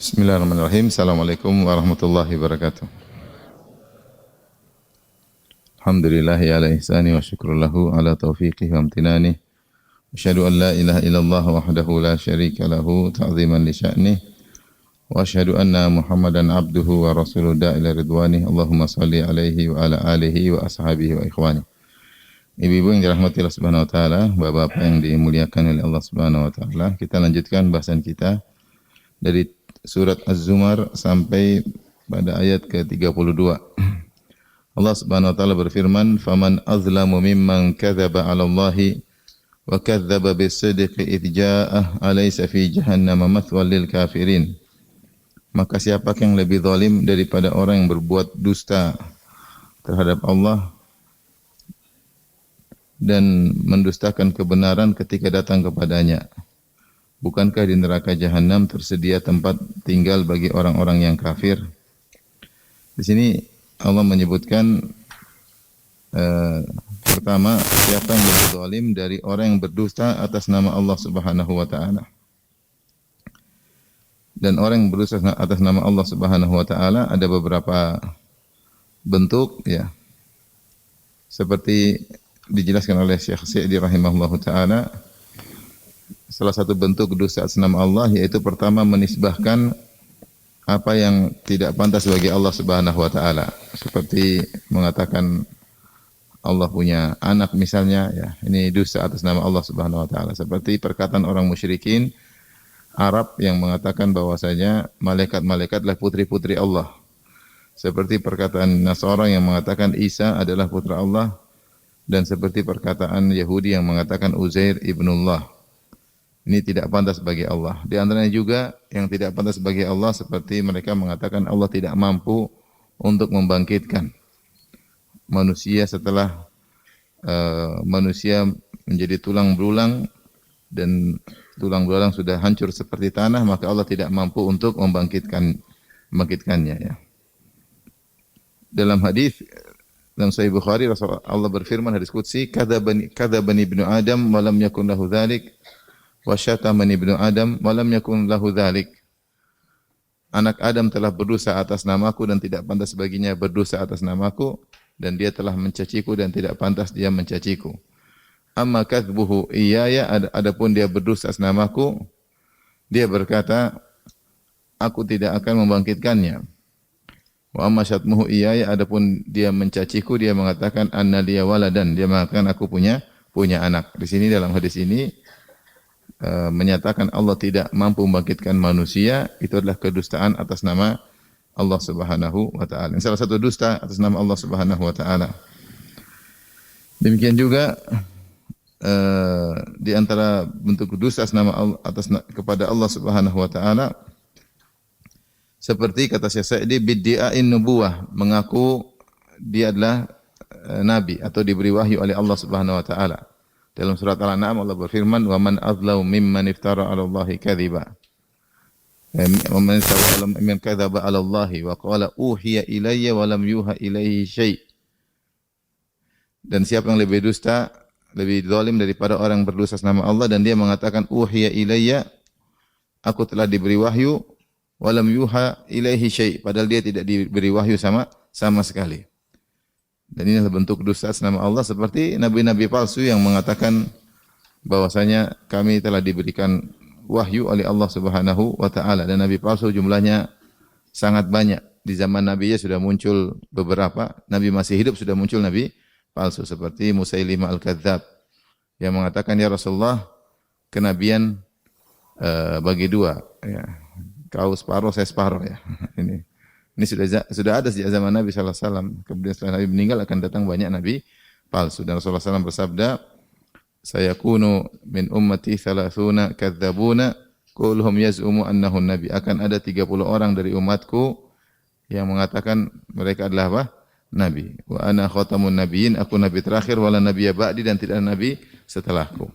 Bismillahirrahmanirrahim. Assalamualaikum warahmatullahi wabarakatuh. Alhamdulillahi ala ihsani wa syukrullahu ala taufiqihi wa amtinani. Asyhadu an la ilaha illallah wahdahu la syarika lahu ta'ziman li sya'nih. Wa asyhadu anna Muhammadan abduhu wa rasuluhu da'ila ridwani. Allahumma salli alaihi wa ala alihi wa ashabihi wa ikhwani. Ibu-ibu yang dirahmati Allah Subhanahu wa taala, bapak-bapak yang dimuliakan oleh Allah Subhanahu wa taala, kita lanjutkan bahasan kita dari surat Az-Zumar sampai pada ayat ke-32. Allah Subhanahu wa taala berfirman, "Faman azlamu mimman kadzdzaba 'ala Allahi wa kadzdzaba bis-sidqi idz ja'ah, alaysa fi jahannama mathwal lil kafirin." Maka siapakah yang lebih zalim daripada orang yang berbuat dusta terhadap Allah dan mendustakan kebenaran ketika datang kepadanya? Bukankah di neraka jahanam tersedia tempat tinggal bagi orang-orang yang kafir? Di sini Allah menyebutkan pertama, siapa yang lebih zalim dari orang yang berdusta atas nama Allah Subhanahu wa taala. Dan orang yang berdusta atas nama Allah Subhanahu wa taala ada beberapa bentuk, ya. Seperti dijelaskan oleh Syekh Sa'di rahimahullahu taala, salah satu bentuk dusta atas nama Allah yaitu pertama menisbahkan apa yang tidak pantas bagi Allah Subhanahu wa taala, seperti mengatakan Allah punya anak misalnya, ya. Ini dusta atas nama Allah Subhanahu wa taala. Seperti perkataan orang musyrikin Arab yang mengatakan bahwasanya malaikat-malaikatlah putri-putri Allah. Seperti perkataan Nasara yang mengatakan Isa adalah putra Allah, dan seperti perkataan Yahudi yang mengatakan Uzair ibnullah. Ini tidak pantas bagi Allah. Di antaranya juga yang tidak pantas bagi Allah seperti mereka mengatakan Allah tidak mampu untuk membangkitkan manusia setelah manusia menjadi tulang belulang dan tulang belulang sudah hancur seperti tanah, maka Allah tidak mampu untuk membangkitkannya, ya. Dalam hadis dalam Sahih Bukhari, Allah berfirman hadis qudsi, kadzabani ibnu Adam wa lam yakun lahu dzalik wa syatamani ibnu Adam wa lam yakun lahu dzalik. Anak Adam telah berdosa atas namaku dan tidak pantas baginya berdosa atas namaku, dan dia telah mencaciku dan tidak pantas dia mencaciku. Amma kadzbuhu iyaya, adapun dia berdosa atas namaku, dia berkata, aku tidak akan membangkitkannya. Wa amma syatmuhu iyaya, adapun dia mencaciku, dia mengatakan anna liya waladan, dia mengatakan aku punya anak. Di sini dalam hadis ini menyatakan Allah tidak mampu membangkitkan manusia, itu adalah kedustaan atas nama Allah Subhanahu wa taala. Salah satu dusta atas nama Allah Subhanahu wa taala. Demikian juga di antara bentuk dusta atas nama Allah, kepada Allah Subhanahu wa taala, seperti kata Syekh Sa'di, bid'a'in nubuwah, mengaku dia adalah nabi atau diberi wahyu oleh Allah Subhanahu wa taala. Dalam surat Al-An'am Allah berfirman, "Wa man adlamu mimman iftara 'ala Allahi kadhiba." Wa man kadzaba 'ala Allahi wa qala uhiya ilayya wa lam yuha ilaihi syai'. Dan siapa yang lebih dusta, lebih zalim daripada orang yang berdusta atas nama Allah dan dia mengatakan uhiya ilayya, aku telah diberi wahyu, wa lam yuha ilaihi syai', padahal dia tidak diberi wahyu sama sekali. Dan ini adalah bentuk dusta atas nama Allah, seperti nabi-nabi palsu yang mengatakan bahwasanya kami telah diberikan wahyu oleh Allah Subhanahu wa taala, dan nabi palsu jumlahnya sangat banyak. Di zaman Nabi sudah muncul beberapa, Nabi masih hidup sudah muncul nabi palsu seperti Musailimah al-Kadzdzab yang mengatakan, ya Rasulullah, kenabian bagi dua, ya. Kau separuh, saya separuh, ya. Ini sudah ada sejak zaman Nabi sallallahu alaihi wasallam. Kemudian setelah Nabi meninggal akan datang banyak nabi palsu, dan Rasulullah SAW bersabda, sayakunu min ummati 30 kadzabuna kulluhum yaz'umu annahu nabi. Akan ada 30 orang dari umatku yang mengatakan mereka adalah apa? Nabi. Wa ana khatamun nabiyyin, aku nabi terakhir, wala nabiyya ba'di, dan tidak ada nabi setelahku.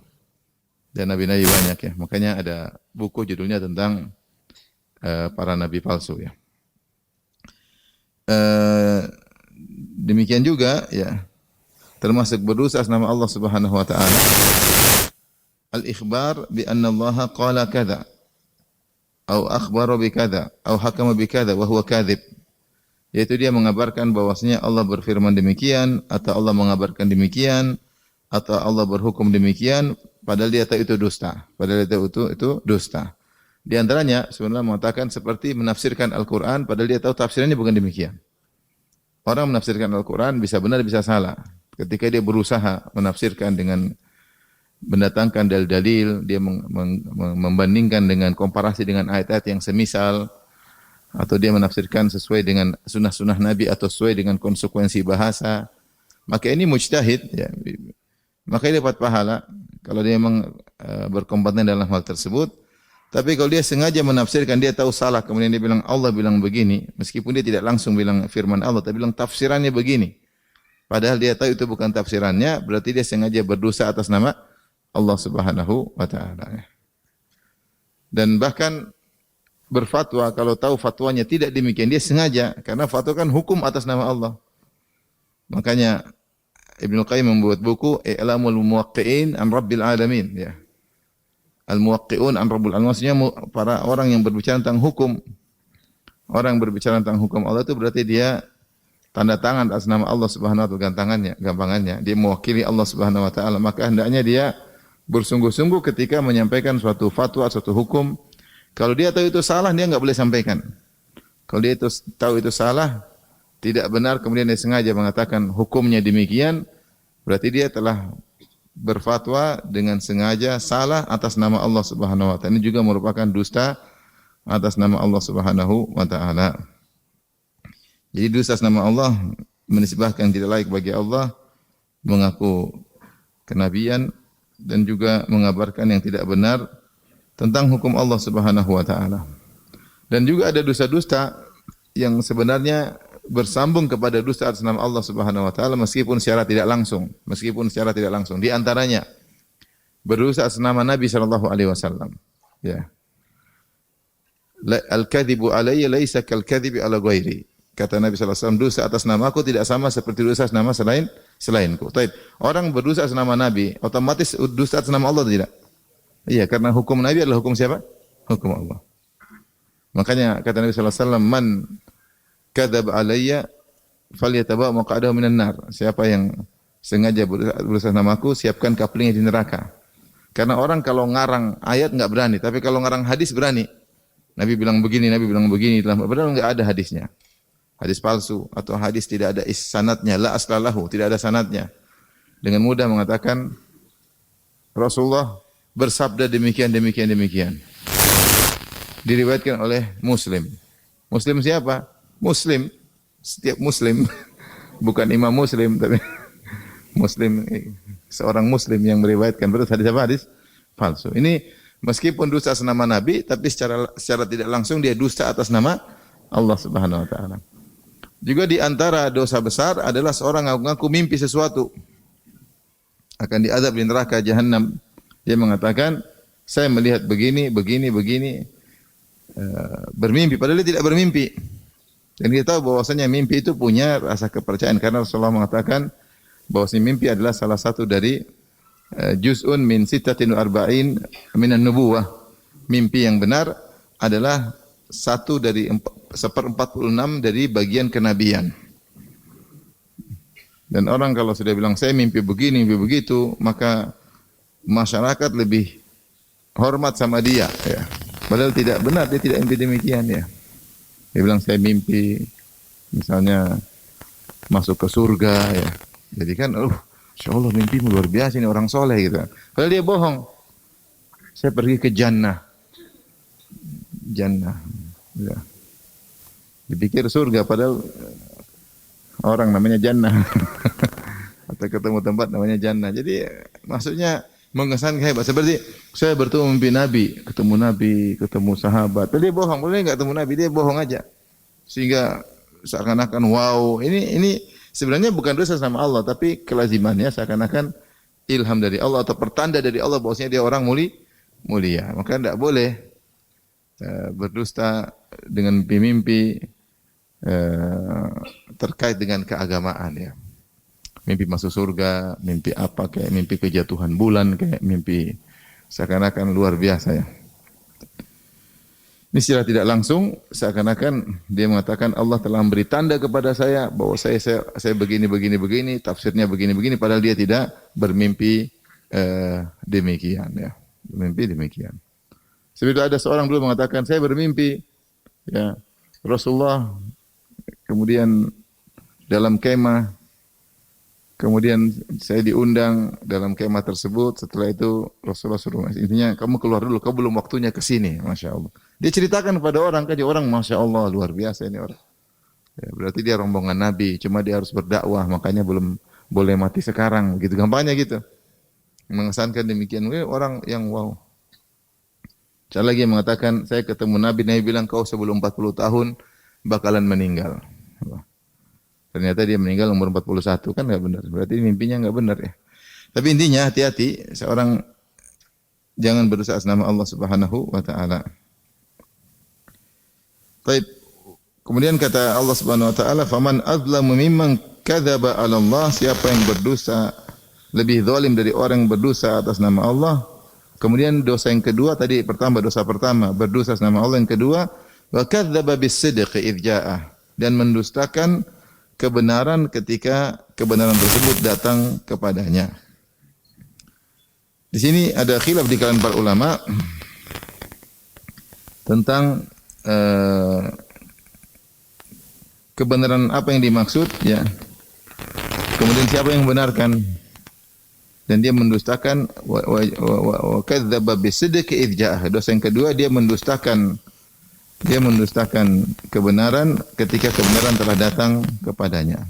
Dan nabi-nabi banyak, ya. Makanya ada buku judulnya tentang para nabi palsu, ya. Demikian juga, ya, termasuk berdosa atas nama Allah Subhanahu wa taala al-ikhbar bi anna Allah qala kadza. au akhbara bikadza au hakama bikadza wa huwa kadzib. Yaitu dia mengabarkan bahwasanya Allah berfirman demikian atau Allah mengabarkan demikian atau Allah berhukum demikian padahal dia tahu itu dusta. Padahal dia tahu itu dusta. Di antaranya sebenarnya mengatakan seperti menafsirkan Al-Qur'an padahal dia tahu tafsirannya bukan demikian. Orang menafsirkan Al-Qur'an bisa benar bisa salah. Ketika dia berusaha menafsirkan dengan mendatangkan dalil-dalil, dia membandingkan dengan komparasi dengan ayat-ayat yang semisal, atau dia menafsirkan sesuai dengan sunnah-sunnah Nabi atau sesuai dengan konsekuensi bahasa, maka ini mujtahid, ya. Maka dia dapat pahala kalau dia memang berkompeten dalam hal tersebut. Tapi kalau dia sengaja menafsirkan, dia tahu salah, kemudian dia bilang Allah bilang begini, meskipun dia tidak langsung bilang firman Allah, tapi bilang tafsirannya begini. Padahal dia tahu itu bukan tafsirannya, berarti dia sengaja berdosa atas nama Allah Subhanahu wa taala. Dan bahkan berfatwa kalau tahu fatwanya tidak demikian, dia sengaja, karena fatwa kan hukum atas nama Allah. Makanya Ibnu Qayyim membuat buku I'lamul Muwaqqi'in an Rabbil Alamin, ya. Al-Muwaqqi'un an Rabbil Alamin, maksudnya para orang yang berbicara tentang hukum. Orang yang berbicara tentang hukum Allah itu berarti dia tanda tangan atas nama Allah Subhanahu wa taala, gampangannya dia mewakili Allah Subhanahu wa taala, maka hendaknya dia bersungguh-sungguh ketika menyampaikan suatu fatwa, suatu hukum. Kalau dia tahu itu salah, dia enggak boleh sampaikan. Kalau dia tahu itu salah, tidak benar, kemudian dia sengaja mengatakan hukumnya demikian, berarti dia telah berfatwa dengan sengaja salah atas nama Allah Subhanahu wa taala. Ini juga merupakan dusta atas nama Allah Subhanahu wa taala. Jadi dusta atas nama Allah, menisbahkan tidak layak bagi Allah, mengaku kenabian dan juga mengabarkan yang tidak benar tentang hukum Allah Subhanahu wa taala. Dan juga ada dosa-dusta yang sebenarnya bersambung kepada dusta atas nama Allah Subhanahu wa taala meskipun secara tidak langsung, Di antaranya berdosa atas nama Nabi sallallahu alaihi wasallam. Ya. Al-kadhibu alayya laisa kal-kadhibi ala ghairi. Kata Nabi sallallahu alaihi wasallam, dosa atas namaku tidak sama seperti dosa atas nama selainku. Baik. Orang berdosa atas nama Nabi, otomatis dosa atas nama Allah tidak? Iya, karena hukum Nabi adalah hukum siapa? Hukum Allah. Makanya kata Nabi sallallahu alaihi wasallam, man kadzab alayya falyatabawa maq'adahu minan nar. Siapa yang sengaja berdosa namaku, siapkan kaplingnya di neraka. Karena orang kalau ngarang ayat enggak berani, tapi kalau ngarang hadis berani. Nabi bilang begini, padahal enggak ada hadisnya. Hadis palsu atau hadis tidak ada sanadnya, la aslalahu, tidak ada sanadnya. Dengan mudah mengatakan Rasulullah bersabda demikian. Diriwayatkan oleh Muslim. Muslim siapa? Muslim, setiap Muslim, bukan Imam Muslim, tapi Muslim, seorang Muslim yang meriwayatkan berarti hadis apa? Hadis palsu. Ini meskipun dusta atas nama Nabi, tapi secara tidak langsung dia dusta atas nama Allah Subhanahu wa taala. Juga di antara dosa besar adalah seorang mengaku mimpi sesuatu akan diazab di neraka jahanam. Dia mengatakan, saya melihat begini, bermimpi, padahal dia tidak bermimpi. Dan kita tahu bahwasanya mimpi itu punya rasa kepercayaan karena Rasulullah mengatakan bahwasanya mimpi adalah salah satu dari juz'un min sittatin wa arba'in minan nubuwah. Mimpi yang benar adalah satu dari 1/46 dari bagian kenabian. Dan orang kalau sudah bilang saya mimpi begini, mimpi begitu, maka masyarakat lebih hormat sama dia, ya. Padahal tidak benar, dia tidak mimpi demikian, ya. Dia bilang saya mimpi misalnya masuk ke surga, ya. Jadi kan, insyaallah mimpimu luar biasa, ini orang soleh gitu. Padahal dia bohong. Saya pergi ke jannah. Ya. Dipikir surga padahal orang namanya jannah. Atau ketemu tempat namanya jannah. Jadi maksudnya mengesankan hebat. Seperti saya bertemu mimpi Nabi, ketemu sahabat. Tapi dia bohong, boleh enggak ketemu Nabi, dia bohong aja. Sehingga seakan-akan wow, ini sebenarnya bukan dosa sama Allah, tapi kelazimannya seakan-akan ilham dari Allah atau pertanda dari Allah bahwasanya dia orang mulia. Maka tidak boleh berdusta dengan mimpi terkait dengan keagamaan, ya. Mimpi masuk surga, mimpi apa, kayak mimpi kejatuhan bulan, kayak mimpi seakan-akan luar biasa, ya. Ini secara tidak langsung seakan-akan dia mengatakan Allah telah memberi tanda kepada saya bahwa saya begini, tafsirnya begini, padahal dia tidak bermimpi demikian ya. Bermimpi demikian. Sebab itu ada seorang dulu mengatakan saya bermimpi ya Rasulullah kemudian dalam kemah, kemudian saya diundang dalam kemah tersebut. Setelah itu Rasulullah suruh, intinya kamu keluar dulu, kamu belum waktunya ke sini. Masya Allah. Dia ceritakan kepada orang, kan orang Masya Allah luar biasa ini orang. Ya, berarti dia rombongan Nabi, cuma dia harus berdakwah, makanya belum boleh mati sekarang. Gitu gampangnya gitu. Mengesankan demikian orang yang wow. Saya lagi mengatakan, saya ketemu Nabi bilang kau sebelum 40 tahun bakalan meninggal. Ternyata dia meninggal umur 41, kan enggak benar. Berarti mimpinya enggak benar ya. Tapi intinya hati-hati, seorang jangan berusaha atas nama Allah Subhanahu wa taala. Baik. Kemudian kata Allah Subhanahu wa taala, "Faman adzlamu mimman kadzaba 'ala Allah", siapa yang berdosa lebih zalim dari orang yang berdosa atas nama Allah. Kemudian dosa yang kedua tadi dosa pertama berdosa atas nama Allah, yang kedua wa kadzdzaba bis-sidqi idz ja'ah, dan mendustakan kebenaran ketika kebenaran tersebut datang kepadanya. Di sini ada khilaf di kalangan para ulama tentang kebenaran apa yang dimaksud ya. Kemudian siapa yang membenarkan? Dan dia mendustakan wa kadzdzaba bisidqi idz ja'ah. Dosa yang kedua dia mendustakan kebenaran ketika kebenaran telah datang kepadanya.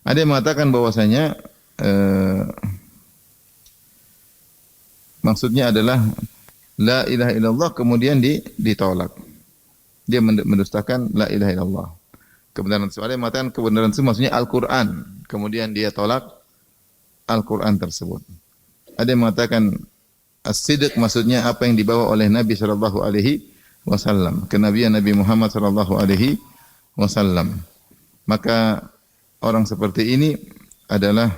Ada yang mengatakan bahwasanya maksudnya adalah la ilaha illallah kemudian ditolak. Dia mendustakan la ilaha illallah. Kebenaran itu ada yang mengatakan kebenaran itu maksudnya Al-Qur'an, kemudian dia tolak Al-Quran tersebut. Ada yang mengatakan as-sidq maksudnya apa yang dibawa oleh Nabi sallallahu alaihi wasallam, kenabian Nabi Muhammad sallallahu alaihi wasallam. Maka orang seperti ini adalah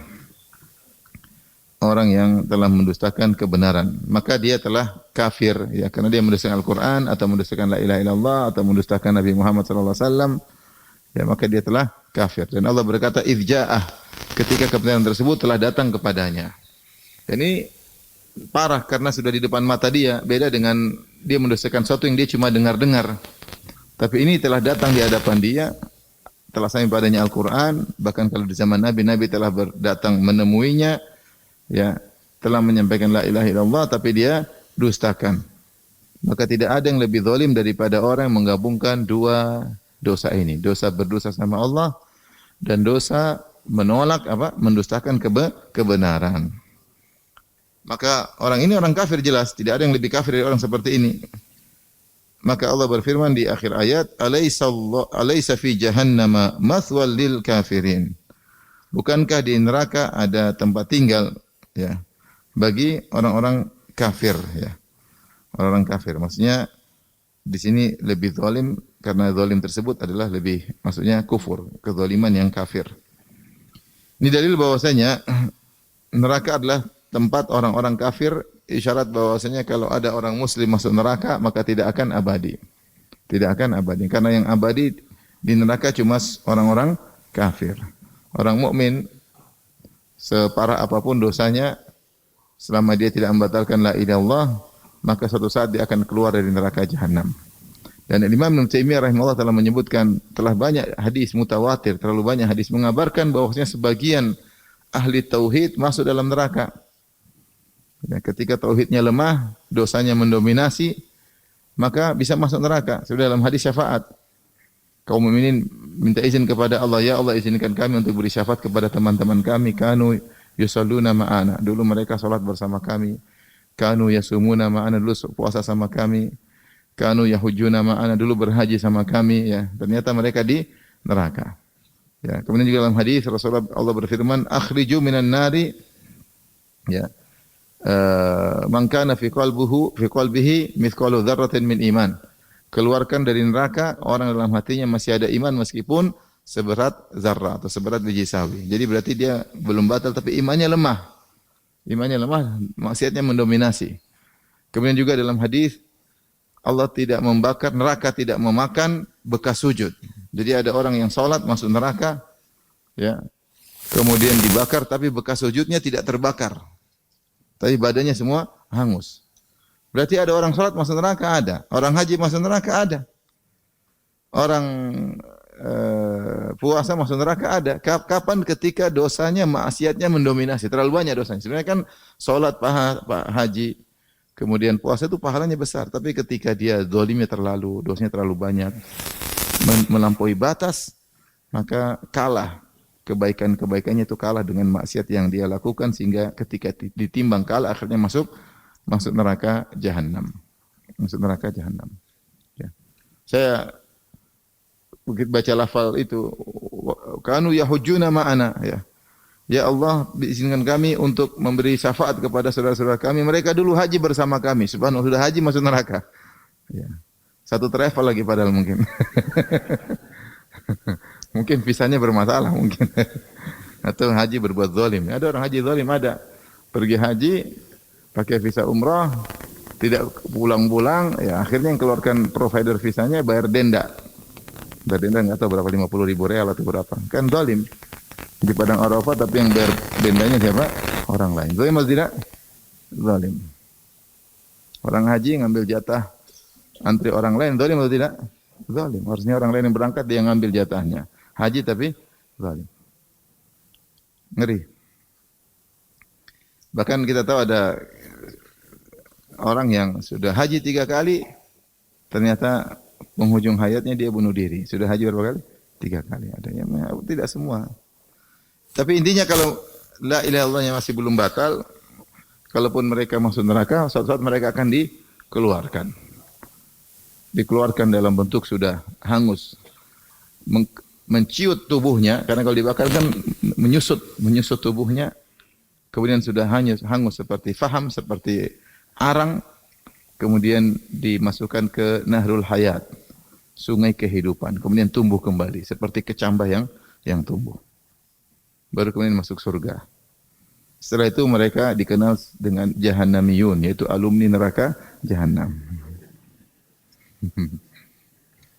orang yang telah mendustakan kebenaran. Maka dia telah kafir ya, karena dia mendustakan Al-Quran atau mendustakan la ilaha illallah atau mendustakan Nabi Muhammad sallallahu alaihi wasallam. Ya, maka dia telah kafir. Dan Allah berkata idz ja'ah, ketika kebenaran tersebut telah datang kepadanya. Dan ini parah karena sudah di depan mata dia, beda dengan dia mendustakan sesuatu yang dia cuma dengar-dengar. Tapi ini telah datang di hadapan dia, telah sampai padanya Al-Quran, bahkan kalau di zaman Nabi, Nabi telah datang menemuinya, ya, telah menyampaikan la ilaha illallah, tapi dia dustakan. Maka tidak ada yang lebih zalim daripada orang yang menggabungkan dua dosa ini, dosa berdosa sama Allah dan dosa menolak mendustakan kebenaran. Maka orang ini orang kafir jelas, tidak ada yang lebih kafir dari orang seperti ini. Maka Allah berfirman di akhir ayat, alaysa fi jahannama mathwal lil kafirin. Bukankah di neraka ada tempat tinggal ya bagi orang-orang kafir ya. Orang-orang kafir maksudnya di sini lebih zalim karena zalim tersebut adalah lebih maksudnya kufur, kezaliman yang kafir. Ini dalil bahwasanya neraka adalah tempat orang-orang kafir, isyarat bahwasanya kalau ada orang muslim masuk neraka maka tidak akan abadi. Tidak akan abadi karena yang abadi di neraka cuma orang-orang kafir. Orang mukmin separah apapun dosanya selama dia tidak membatalkan la ilaha illallah maka suatu saat dia akan keluar dari neraka jahanam. Dan Imam Ibnu Taimiyah rahimahullah telah menyebutkan telah banyak hadis mutawatir, terlalu banyak hadis mengabarkan bahwasanya sebagian ahli tauhid masuk dalam neraka. Ya, ketika tauhidnya lemah, dosanya mendominasi, maka bisa masuk neraka. Sudah dalam hadis syafaat. Kaum mukminin minta izin kepada Allah, ya Allah izinkan kami untuk beri syafaat kepada teman-teman kami, kanu yusalluna ma'ana. Dulu mereka salat bersama kami. Kanu yasumuna ma'ana, dulu puasa sama kami. Kanu yahujuna ma'ana, dulu berhaji sama kami ya. Ternyata mereka di neraka. Ya, kemudian juga dalam hadis Rasulullah Allah berfirman, akhriju minan nari ya. Man kana fi qalbihi mithqalu dzarratin min iman. Keluarkan dari neraka orang dalam hatinya masih ada iman meskipun seberat zarrah atau seberat biji sawi. Jadi berarti dia belum batal tapi imannya lemah. Imannya lemah, maksiatnya mendominasi. Kemudian juga dalam hadis Allah tidak membakar, neraka tidak memakan bekas sujud. Jadi ada orang yang salat masuk neraka, ya, kemudian dibakar tapi bekas sujudnya tidak terbakar. Tapi badannya semua hangus. Berarti ada orang salat masuk neraka ada, orang haji masuk neraka ada. Orang puasa masuk neraka ada. Kapan? Ketika dosanya, maksiatnya mendominasi, terlalu banyak dosanya. Sebenarnya kan salat, haji, kemudian puasa itu pahalanya besar, tapi ketika dia zalimnya terlalu, dosanya terlalu banyak, melampaui batas, maka kalah. Kebaikannya itu kalah dengan maksiat yang dia lakukan, sehingga ketika ditimbang kalah akhirnya masuk neraka jahanam. Masuk neraka jahanam. Ya. Saya begitu baca lafal itu, kanu yahujuna ma'ana, ya. Ya Allah, izinkan kami untuk memberi syafaat kepada saudara-saudara kami. Mereka dulu haji bersama kami. Subhanallah, sudah haji masuk neraka. Ya. Satu travel lagi padahal mungkin. Mungkin visanya bermasalah mungkin. Atau haji berbuat zalim. Ada orang haji zalim, ada. Pergi haji pakai visa umrah, tidak pulang-pulang, ya akhirnya yang keluarkan provider visanya bayar denda. Bayar denda enggak tahu berapa, 50.000 real atau berapa. Kan zalim. Di padang Arafah, tapi yang bayar dendanya siapa? Orang lain. Zalim atau tidak? Zalim. Orang haji ngambil jatah antri orang lain, zalim atau tidak? Zalim. Harusnya orang lain yang berangkat dia ngambil jatahnya. Haji tapi zalim. Ngeri. Bahkan kita tahu ada orang yang sudah haji 3 kali, ternyata penghujung hayatnya dia bunuh diri. Sudah haji berapa kali? 3 kali. Ada yang tidak semua. Tapi intinya kalau la ilaha illallah masih belum batal, kalaupun mereka masuk neraka, suatu saat mereka akan dikeluarkan. Dikeluarkan dalam bentuk sudah hangus. Menciut tubuhnya, karena kalau dibakar kan menyusut tubuhnya. Kemudian sudah hangus seperti faham, seperti arang. Kemudian dimasukkan ke Nahrul Hayat, sungai kehidupan. Kemudian tumbuh kembali seperti kecambah yang tumbuh. Baru kemudian masuk surga. Setelah itu mereka dikenal dengan Jahannamiyun, yaitu alumni neraka Jahannam.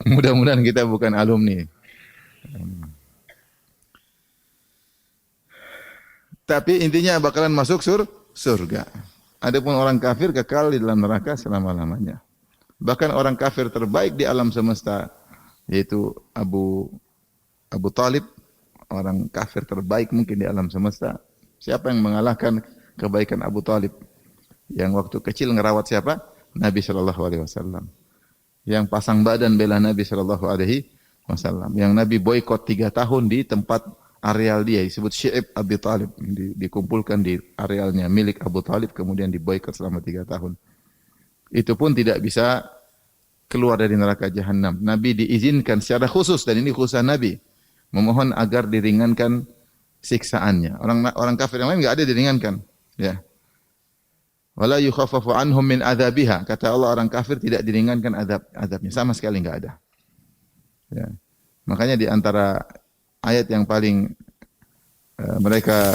Mudah-mudahan kita bukan alumni. Tapi intinya bakalan masuk surga. Adapun orang kafir kekal di dalam neraka selama-lamanya. Bahkan orang kafir terbaik di alam semesta, yaitu Abu Talib, orang kafir terbaik mungkin di alam semesta. Siapa yang mengalahkan kebaikan Abu Talib? Yang waktu kecil ngerawat siapa? Nabi SAW. Yang pasang badan bela Nabi SAW. Yang Nabi boykot 3 tahun di tempat areal dia, disebut Syi'ib Abi Talib. Dikumpulkan di arealnya milik Abu Talib, kemudian diboykot selama 3 tahun. Itu pun tidak bisa keluar dari neraka Jahannam. Nabi diizinkan secara khusus, dan ini khusus Nabi, memohon agar diringankan siksaannya. Orang kafir yang lain enggak ada diringankan, ya. Wala yukhaffafu anhum min adzabiha. Kata Allah, orang kafir tidak diringankan azabnya, sama sekali enggak ada. Ya. Makanya di antara ayat yang paling mereka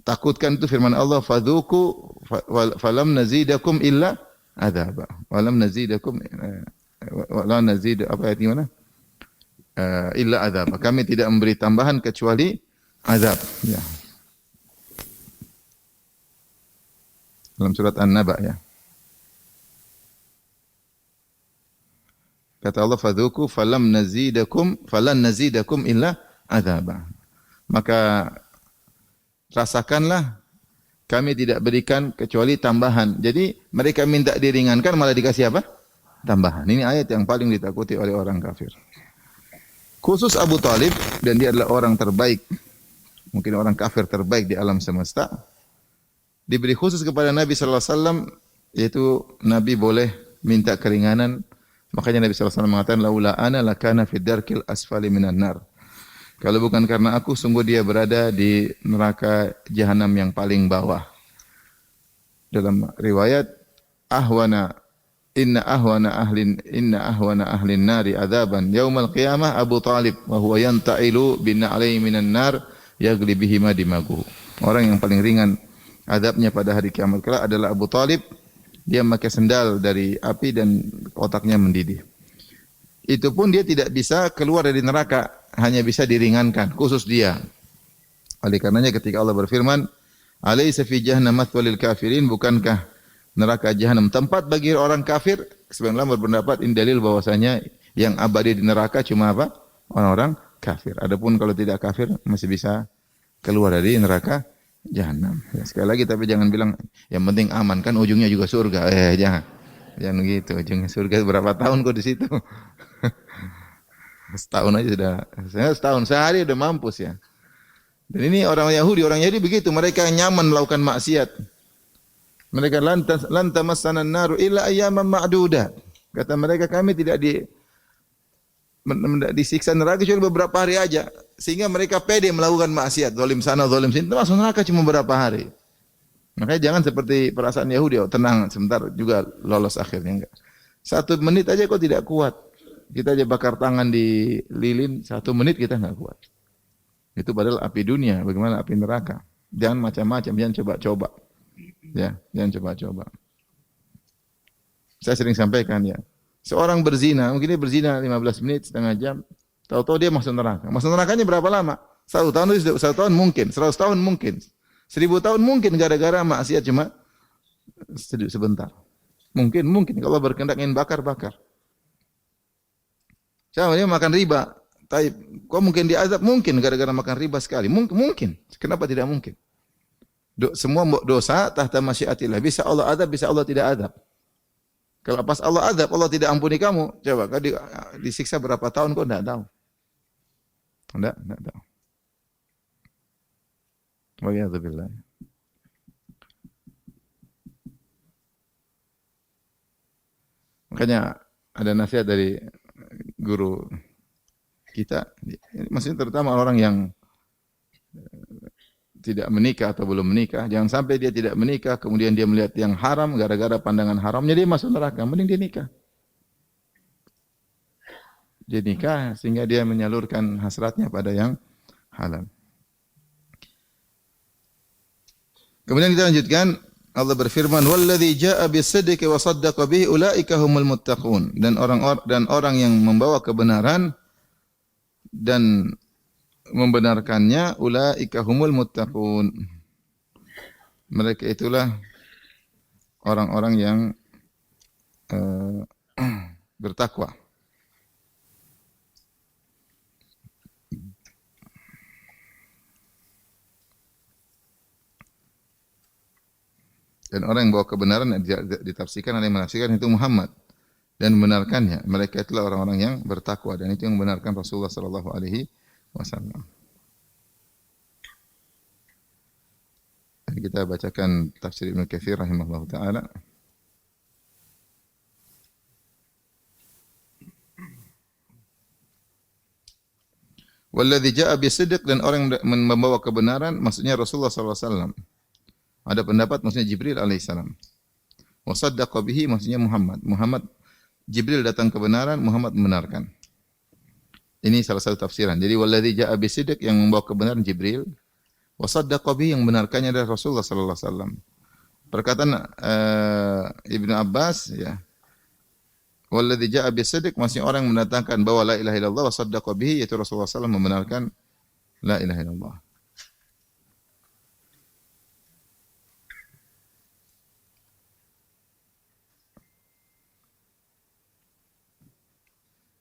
takutkan itu firman Allah, fadzuku falam nazidakum illa adzaba. Walam nazidakum wala nazid, apa ayat gimana? Illa adzab. Kami tidak memberi tambahan kecuali azab. Ya. Dalam surat An-Naba, ya. Kata Allah, fadzuku falan nazidakum illa adzaba. Maka rasakanlah, kami tidak berikan kecuali tambahan. Jadi mereka minta diringankan, malah dikasih apa? Tambahan. Ini ayat yang paling ditakuti oleh orang kafir. Khusus Abu Talib, dan dia adalah orang terbaik, mungkin orang kafir terbaik di alam semesta, diberi khusus kepada Nabi SAW, yaitu Nabi boleh minta keringanan. Makanya Nabi SAW mengatakan, laula ana lakana fid darkil asfali minan nar. Kalau bukan karena aku, sungguh dia berada di neraka Jahannam yang paling bawah. Dalam riwayat, inna ahwana ahlin nari adzaban yaumal qiyamah Abu Talib wa huwa yanta'ilu bin alaihi minan nar yagli bihima dimagu. Orang yang paling ringan azabnya pada hari kiamat kelak adalah Abu Talib, Dia memakai sendal dari api dan otaknya mendidih. Itu pun dia tidak bisa keluar dari neraka, hanya bisa diringankan, khusus dia. Oleh karenanya ketika Allah berfirman, "Alaysa fi jahannam mathwal lil kafirin", bukankah neraka jahanam tempat bagi orang kafir? Sebagian ulama berpendapat ini dalil bahwasanya yang abadi di neraka cuma apa? Orang-orang kafir. Adapun kalau tidak kafir masih bisa keluar dari neraka jahanam. Ya, sekali lagi tapi jangan bilang yang penting aman, kan ujungnya juga surga. Jangan. Jangan gitu, ujungnya surga berapa tahun kok di situ? Setahun aja sudah. Saya setahun sehari udah mampus ya. Dan ini orang Yahudi begitu, mereka nyaman melakukan maksiat. Mereka lantamassana an-naru illa ayyaman ma'dudat. Kata mereka kami tidak disiksa neraka kecuali beberapa hari aja. Sehingga mereka pede melakukan maksiat, zalim sana, zalim sini, masuk neraka cuma beberapa hari. Makanya jangan seperti perasaan Yahudi, tenang sebentar juga lolos akhirnya, enggak. 1 menit aja kok tidak kuat. Kita aja bakar tangan di lilin, 1 menit kita enggak kuat. Itu padahal api dunia, bagaimana api neraka. Jangan macam-macam, jangan coba-coba. Ya, jangan coba-coba. Saya sering sampaikan ya. Seorang berzina, mungkin dia berzina 15 menit, setengah jam, tahu-tahu dia masuk neraka. Masuk nerakanya berapa lama? 1 tahun, 1 tahun mungkin, 100 tahun mungkin, 1000 tahun mungkin gara-gara maksiat cuma sebentar. Mungkin kalau berkehendak ingin bakar. Siapa dia makan riba? Taib. Kok mungkin diazab? Mungkin gara-gara makan riba sekali. Mungkin. Kenapa tidak mungkin? Semua dosa tahta masyiatillah. Bisa Allah azab, bisa Allah tidak azab. Kalau pas Allah azab, Allah tidak ampuni kamu. Coba, kau disiksa berapa tahun kau tidak tahu. Tidak tahu. Waliyadzubillah. Makanya ada nasihat dari guru kita, maksudnya terutama orang yang tidak menikah atau belum menikah, jangan sampai dia tidak menikah, kemudian dia melihat yang haram, gara-gara pandangan haramnya dia masuk neraka, mending dia nikah. Dia nikah sehingga dia menyalurkan hasratnya pada yang halal. Kemudian kita lanjutkan, Allah berfirman, "Walladzi jaa'a bis-sidqi wa saddaqa bihi ulaika humul muttaqun." Dan orang yang membawa kebenaran dan membenarkannya, ulaika humul muttaqun. Mereka itulah orang-orang yang bertakwa. Dan orang yang bawa kebenaran ditafsirkan, ada yang menafsirkan itu Muhammad dan membenarkannya. Mereka itulah orang-orang yang bertakwa dan itu yang membenarkan Rasulullah sallallahu alaihi wasallam. Dan kita bacakan tafsir Ibnu Katsir rahimahullahu taala. Walladzi jaa'a bisidq, dan orang yang membawa kebenaran maksudnya Rasulullah sallallahu alaihi wasallam. Ada pendapat maksudnya Jibril alaihissalam. Wa saddaqa bihi maksudnya Muhammad. Jibril datang kebenaran, Muhammad membenarkan. Ini salah satu tafsiran. Jadi walladzi jaa'a bisidq, yang membawa kebenaran Jibril, wa saddaqa bihi, yang membenarkannya adalah Rasulullah sallallahu alaihi wasallam. Perkataan Ibnu Abbas ya. Walladzi jaa'a bisidq maksudnya orang yang mendatangkan bahwa la ilaha illallah, wa saddaqa bihi, yaitu Rasulullah sallallahu alaihi wasallam membenarkan la ilaha illallah.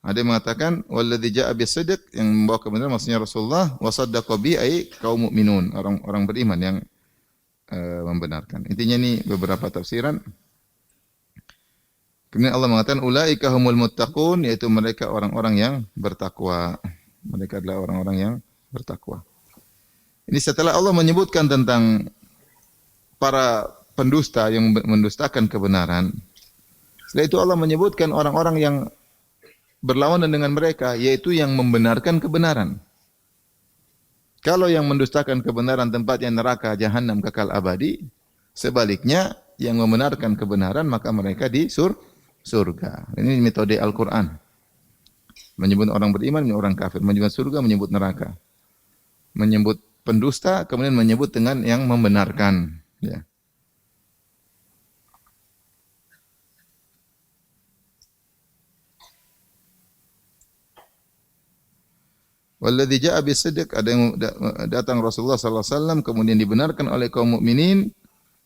Ada yang mengatakan walladzi jaa'a bis-sidq, yang membawa kebenaran maksudnya Rasulullah, wa saddaqa bi ai kaum mukminun, orang-orang beriman yang membenarkan. Intinya ini beberapa tafsiran. Kemudian Allah mengatakan ulaika humul muttaqun, yaitu mereka orang-orang yang bertakwa. Mereka adalah orang-orang yang bertakwa. Ini setelah Allah menyebutkan tentang para pendusta yang mendustakan kebenaran. Setelah itu Allah menyebutkan orang-orang yang berlawanan dengan mereka, yaitu yang membenarkan kebenaran. Kalau yang mendustakan kebenaran tempatnya neraka jahanam kekal abadi, sebaliknya yang membenarkan kebenaran maka mereka di surga. Ini metode Al-Quran. Menyebut orang beriman, menyebut orang kafir. Menyebut surga, menyebut neraka. Menyebut pendusta, kemudian menyebut dengan yang membenarkan. Ya. Walladzi jaa'a bis-sidq, ada yang datang Rasulullah sallallahu alaihi wasallam kemudian dibenarkan oleh kaum mukminin,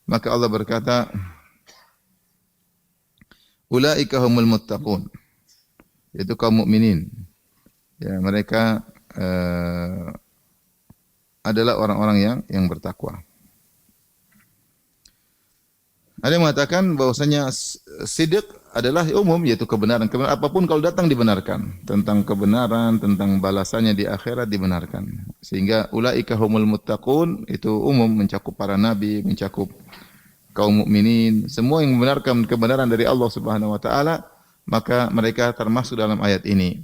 maka Allah berkata, ulaika humul muttaqun. Itu kaum mukminin. Ya, mereka adalah orang-orang yang bertakwa. Ada yang mengatakan bahwasanya sidq adalah umum, yaitu kebenaran. Kebenaran apapun kalau datang dibenarkan. Tentang kebenaran, tentang balasannya di akhirat dibenarkan. Sehingga ulaika humul muttaqun itu umum, mencakup para nabi, mencakup kaum mukminin, semua yang membenarkan kebenaran dari Allah Subhanahu wa taala, maka mereka termasuk dalam ayat ini.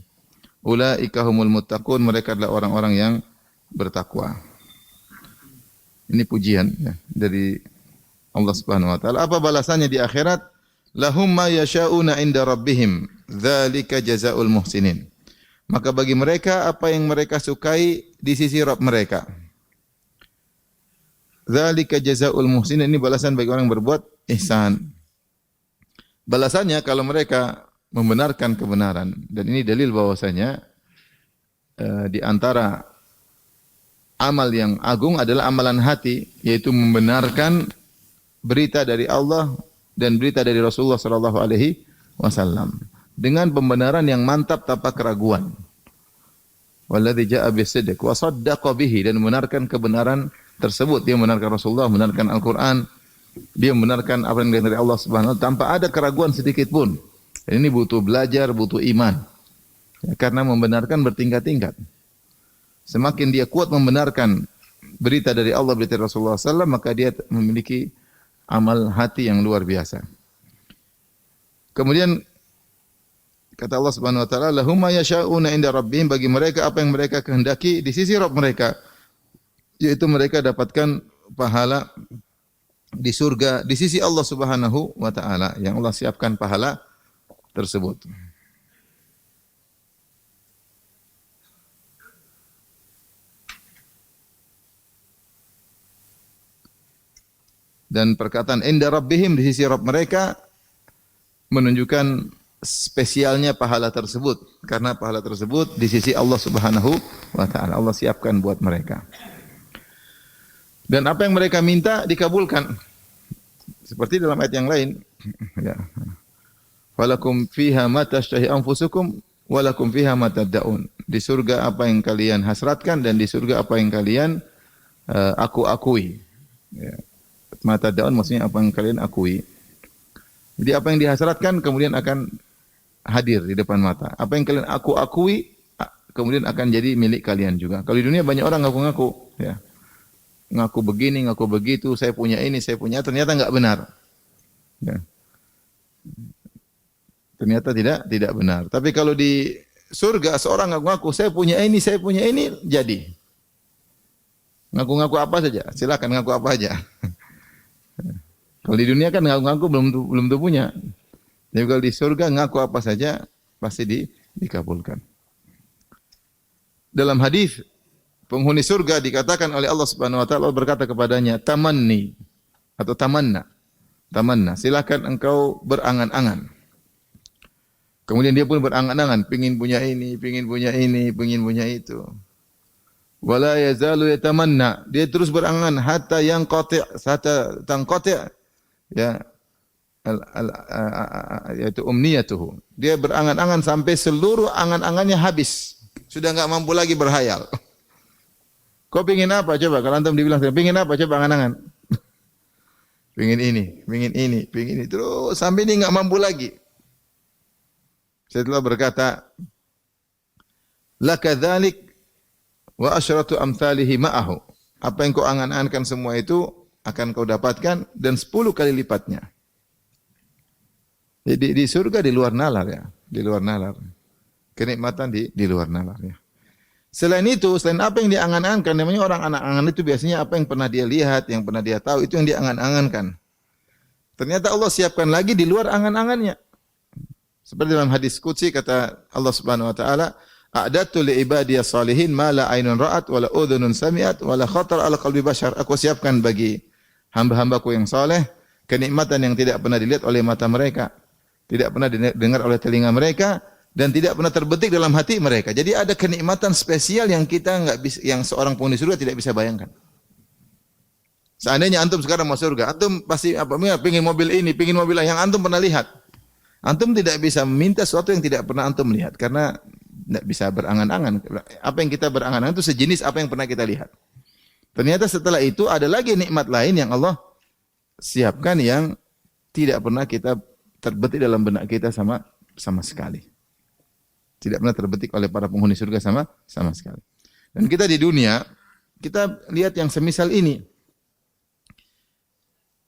Ulaika humul muttaqun, mereka adalah orang-orang yang bertakwa. Ini pujian ya, dari Allah Subhanahu wa taala. Apa balasannya di akhirat? Lahum ma yasha'una 'inda rabbihim, dzalika jazaa'ul muhsinin. Maka bagi mereka apa yang mereka sukai di sisi Rabb mereka. Dzalika jazaa'ul muhsinin, ini balasan bagi orang yang berbuat ihsan. Balasannya kalau mereka membenarkan kebenaran, dan ini dalil bahwasanya di antara amal yang agung adalah amalan hati, yaitu membenarkan berita dari Allah dan berita dari Rasulullah sallallahu alaihi wasallam dengan pembenaran yang mantap tanpa keraguan. Walladzi jaa'a bis-sidq wa saddaqa bihi, dan membenarkan kebenaran tersebut. Dia membenarkan Rasulullah, membenarkan Al-Qur'an, dia membenarkan apa yang dari Allah Subhanahu wa taala tanpa ada keraguan sedikit pun. Dan ini butuh belajar, butuh iman. Ya, karena membenarkan bertingkat-tingkat. Semakin dia kuat membenarkan berita dari Allah, berita dari Rasulullah SAW, maka dia memiliki amal hati yang luar biasa. Kemudian kata Allah Subhanahu wa taala, lahum ma yasha'una 'inda rabbihim, bagi mereka apa yang mereka kehendaki di sisi Rabb mereka, yaitu mereka dapatkan pahala di surga di sisi Allah Subhanahu wa taala, yang Allah siapkan pahala tersebut. Dan perkataan inda rabbihim, di sisi Rabb mereka, menunjukkan spesialnya pahala tersebut, karena pahala tersebut di sisi Allah Subhanahu wa taala, Allah siapkan buat mereka. Dan apa yang mereka minta dikabulkan. Seperti dalam ayat yang lain, ya. Walakum fiha ma tashtahi anfusukum walakum fiha ma tad'un. Di surga apa yang kalian hasratkan, dan di surga apa yang kalian aku-akui. Ya. Mata daun maksudnya apa yang kalian akui. Jadi apa yang dihasratkan kemudian akan hadir di depan mata. Apa yang kalian akui kemudian akan jadi milik kalian juga. Kalau di dunia banyak orang ngaku-ngaku, ya. Ngaku begini, ngaku begitu, saya punya ini, saya punya, ternyata enggak benar. Ya. Ternyata tidak benar. Tapi kalau di surga seorang ngaku-ngaku, saya punya ini, jadi. Ngaku-ngaku apa saja, silakan ngaku apa aja. Kalau di dunia kan ngaku-ngaku belum tentu punya. Tapi kalau di surga ngaku apa saja pasti dikabulkan. Dalam hadis penghuni surga dikatakan oleh Allah Subhanahu wa taala, berkata kepadanya, tamanni atau tamanna. Tamanna, silakan engkau berangan-angan. Kemudian dia pun berangan-angan, pengin punya ini, pengin punya itu. Wala yazalu yatamanna, dia terus berangan hatta tanqati' ya yaitu umniyatuhu. Dia berangan-angan sampai seluruh angan-angannya habis. Sudah enggak mampu lagi berhayal. Kau pengin apa coba? Kalau antum dibilang, pengin apa coba angan-angan? Pengin ini, terus sampai dia enggak mampu lagi. Setelah berkata, laka dzalik wa asyratu amthalihi ma'ahu. Apa yang kau angan-angankan semua itu akan kau dapatkan, dan 10 kali lipatnya. Jadi di surga di luar nalar ya, di luar nalar. Kenikmatan di luar nalar ya. Selain itu, selain apa yang diangan-angankan, namanya orang anak-angan itu biasanya apa yang pernah dia lihat, yang pernah dia tahu, itu yang diangan-angankan. Ternyata Allah siapkan lagi di luar angan-angannya. Seperti dalam hadis qudsi kata Allah Subhanahu wa taala, a'dadtu li ibadiyas salihin ma la ainun ra'at wa la udhunun sami'at wa la khatar ala qalbi bashar. Aku siapkan bagi hamba-hambaku yang saleh kenikmatan yang tidak pernah dilihat oleh mata mereka, tidak pernah didengar oleh telinga mereka, dan tidak pernah terbetik dalam hati mereka. Jadi ada kenikmatan spesial yang kita nggak bisa, yang seorang penghuni surga tidak bisa bayangkan. Seandainya antum sekarang mau surga, antum pasti pengin mobil ini, pengin mobil yang antum pernah lihat. Antum tidak bisa meminta sesuatu yang tidak pernah antum lihat karena tidak bisa berangan-angan. Apa yang kita berangan-angan itu sejenis apa yang pernah kita lihat. Ternyata setelah itu ada lagi nikmat lain yang Allah siapkan yang tidak pernah kita terbetik dalam benak kita sama sekali. Tidak pernah terbetik oleh para penghuni surga sama sekali. Dan kita di dunia, kita lihat yang semisal ini.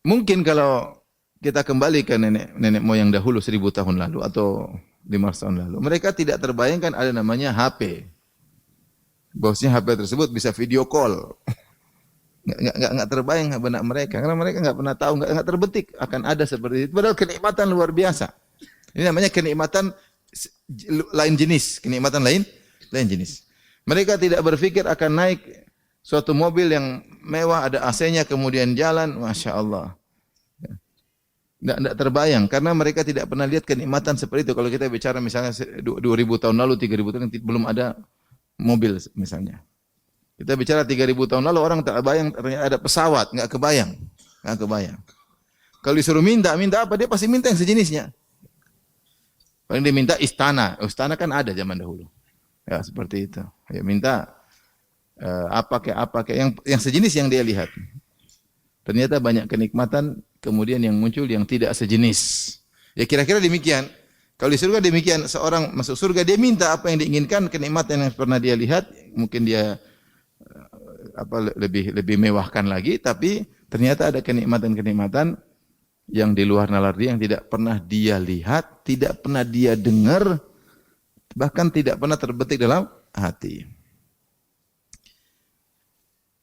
Mungkin kalau kita kembali ke nenek moyang dahulu 1000 tahun lalu atau 500 tahun lalu, mereka tidak terbayangkan ada namanya HP. Bahwasanya HP tersebut bisa video call. Nggak terbayang benak mereka karena mereka nggak pernah tahu, nggak terbetik akan ada seperti itu. Padahal kenikmatan luar biasa. Ini namanya kenikmatan lain jenis, kenikmatan lain jenis. Mereka tidak berpikir akan naik suatu mobil yang mewah, ada AC-nya, kemudian jalan, Masya Allah. Tidak terbayang, karena mereka tidak pernah lihat kenikmatan seperti itu. Kalau kita bicara misalnya 2000 tahun lalu, 3000 tahun, belum ada mobil misalnya. Kita bicara 3000 tahun lalu, orang tak bayang ternyata ada pesawat, nggak kebayang. Kalau disuruh minta apa, dia pasti minta yang sejenisnya. Paling dia minta istana kan ada zaman dahulu. Ya seperti itu. Ya minta apa kayak yang sejenis yang dia lihat. Ternyata banyak kenikmatan kemudian yang muncul yang tidak sejenis. Ya kira-kira demikian. Kalau di surga demikian, seorang masuk surga dia minta apa yang diinginkan, kenikmatan yang pernah dia lihat, mungkin dia lebih mewahkan lagi, tapi ternyata ada kenikmatan-kenikmatan yang di luar nalar dia yang tidak pernah dia lihat, tidak pernah dia dengar, bahkan tidak pernah terbetik dalam hati.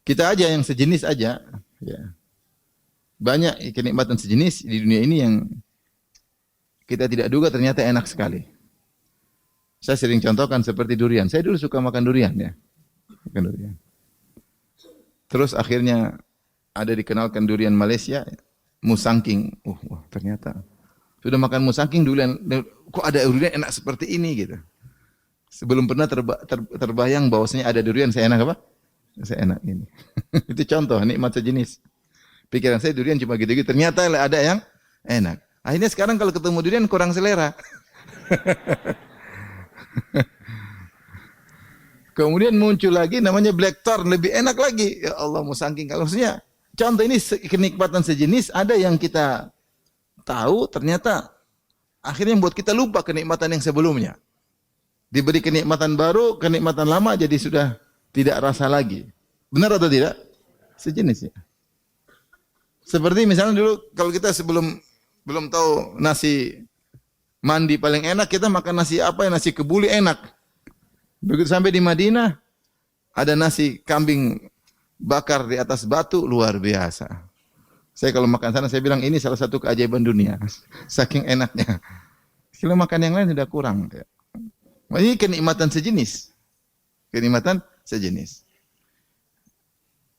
Kita aja yang sejenis aja, ya. Banyak kenikmatan sejenis di dunia ini yang kita tidak duga ternyata enak sekali. Saya sering contohkan seperti durian. Saya dulu suka makan durian ya. Makan durian. Terus akhirnya ada dikenalkan durian Malaysia, musangking. Wah, ternyata sudah makan musangking durian, kok ada durian enak seperti ini gitu. Sebelum pernah terbayang bahwasanya ada durian saya enak apa? Saya enak ini. Itu contoh nikmat sejenis. Pikiran saya durian cuma gitu-gitu. Ternyata ada yang enak. Akhirnya sekarang kalau ketemu durian kurang selera. Kemudian muncul lagi namanya black thorn, lebih enak lagi. Ya Allah, musangking. Kalau maksudnya contoh ini kenikmatan sejenis ada yang kita tahu ternyata akhirnya membuat kita lupa kenikmatan yang sebelumnya. Diberi kenikmatan baru, kenikmatan lama jadi sudah tidak rasa lagi. Benar atau tidak? Sejenis ya. Seperti misalnya dulu kalau kita belum tahu nasi mandi paling enak, kita makan nasi apa ya, nasi kebuli enak. Begitu sampai di Madinah ada nasi kambing bakar di atas batu, luar biasa. Saya kalau makan sana saya bilang ini salah satu keajaiban dunia. Saking enaknya. Kalau makan yang lain sudah kurang. Ini kenikmatan sejenis. Kenikmatan sejenis.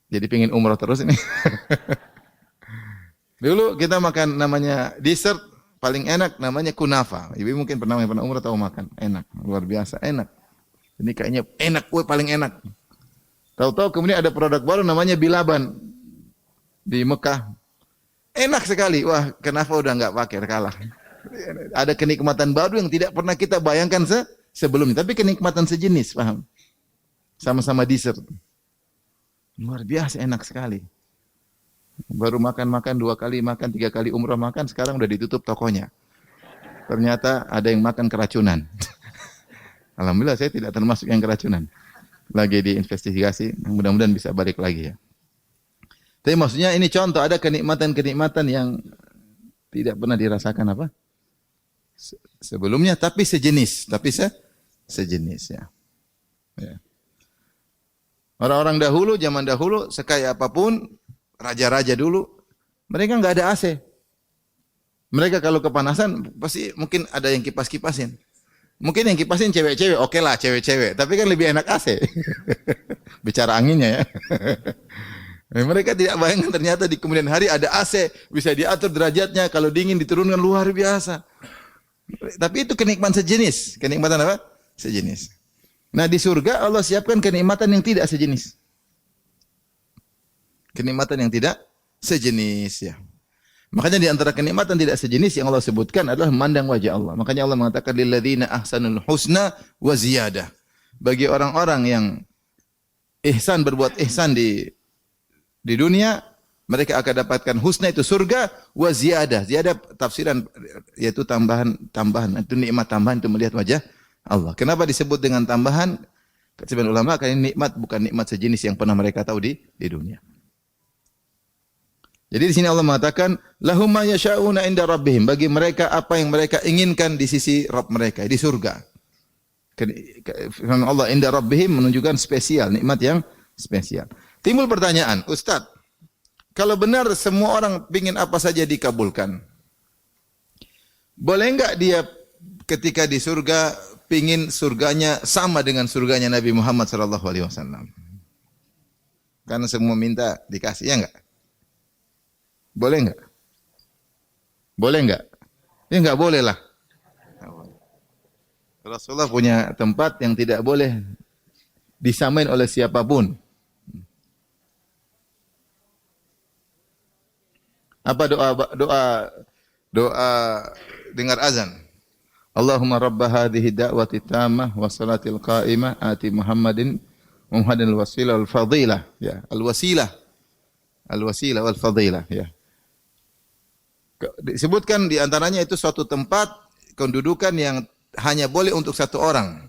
Jadi pengen umrah terus ini. Dulu kita makan namanya dessert paling enak namanya kunafa. Ibu mungkin pernah umrah tahu makan. Enak, luar biasa, enak. Ini kayaknya enak, paling enak. Tahu-tahu kemudian ada produk baru namanya bilaban di Mekah. Enak sekali. Wah, kunafa udah enggak pakai, kalah. Ada kenikmatan baru yang tidak pernah kita bayangkan sebelumnya, tapi kenikmatan sejenis, paham? Sama-sama dessert. Luar biasa enak sekali. Baru makan 2 kali makan, 3 kali umrah makan, sekarang udah ditutup tokonya. Ternyata ada yang makan keracunan. Alhamdulillah saya tidak termasuk yang keracunan. Lagi diinvestigasi, mudah-mudahan bisa balik lagi ya. Tapi maksudnya ini contoh ada kenikmatan-kenikmatan yang tidak pernah dirasakan apa? Sebelumnya, tapi sejenis, sejenis ya. Ya. Orang-orang dahulu, zaman dahulu, sekaya apapun, raja-raja dulu, mereka nggak ada AC. Mereka kalau kepanasan pasti mungkin ada yang kipas-kipasin. Mungkin yang kipasin cewek-cewek, oke lah cewek-cewek, tapi kan lebih enak AC. Bicara anginnya ya. Mereka tidak bayangkan ternyata di kemudian hari ada AC, bisa diatur derajatnya, kalau dingin diturunkan luar biasa. Tapi itu kenikmatan sejenis. Kenikmatan apa? Sejenis. Nah, di surga Allah siapkan kenikmatan yang tidak sejenis. Kenikmatan yang tidak sejenis ya. Makanya di antara kenikmatan tidak sejenis yang Allah sebutkan adalah memandang wajah Allah. Makanya Allah mengatakan lilladzina ahsanul husna wa ziyadah. Bagi orang-orang yang ihsan, berbuat ihsan di dunia, mereka akan dapatkan husna itu surga wa ziyadah. Ziyadah tafsiran yaitu tambahan. Itu nikmat tambahan itu melihat wajah Allah. Kenapa disebut dengan tambahan? Sebagian ulama karena nikmat bukan nikmat sejenis yang pernah mereka tahu di dunia. Jadi di sini Allah mengatakan lahum ma yasha'una inda rabbihim, bagi mereka apa yang mereka inginkan di sisi Rabb mereka di surga. Firman Allah inda rabbihim menunjukkan spesial, nikmat yang spesial. Timbul pertanyaan, Ustaz, kalau benar semua orang ingin apa saja dikabulkan, boleh enggak dia ketika di surga pingin surganya sama dengan surganya Nabi Muhammad sallallahu alaihi wasallam? Karena semua minta dikasih, ya enggak? Boleh enggak? Boleh enggak? Ya enggak boleh lah. Rasulullah punya tempat yang tidak boleh disamain oleh siapapun. Apa doa dengar azan? Allahumma rabba hadhihi da'wati tammah wa salatil qa'imah ati Muhammadin al-wasilah wal fadilah, ya, al-wasilah wal fadilah, ya. Disebutkan di antaranya itu suatu tempat kedudukan yang hanya boleh untuk satu orang.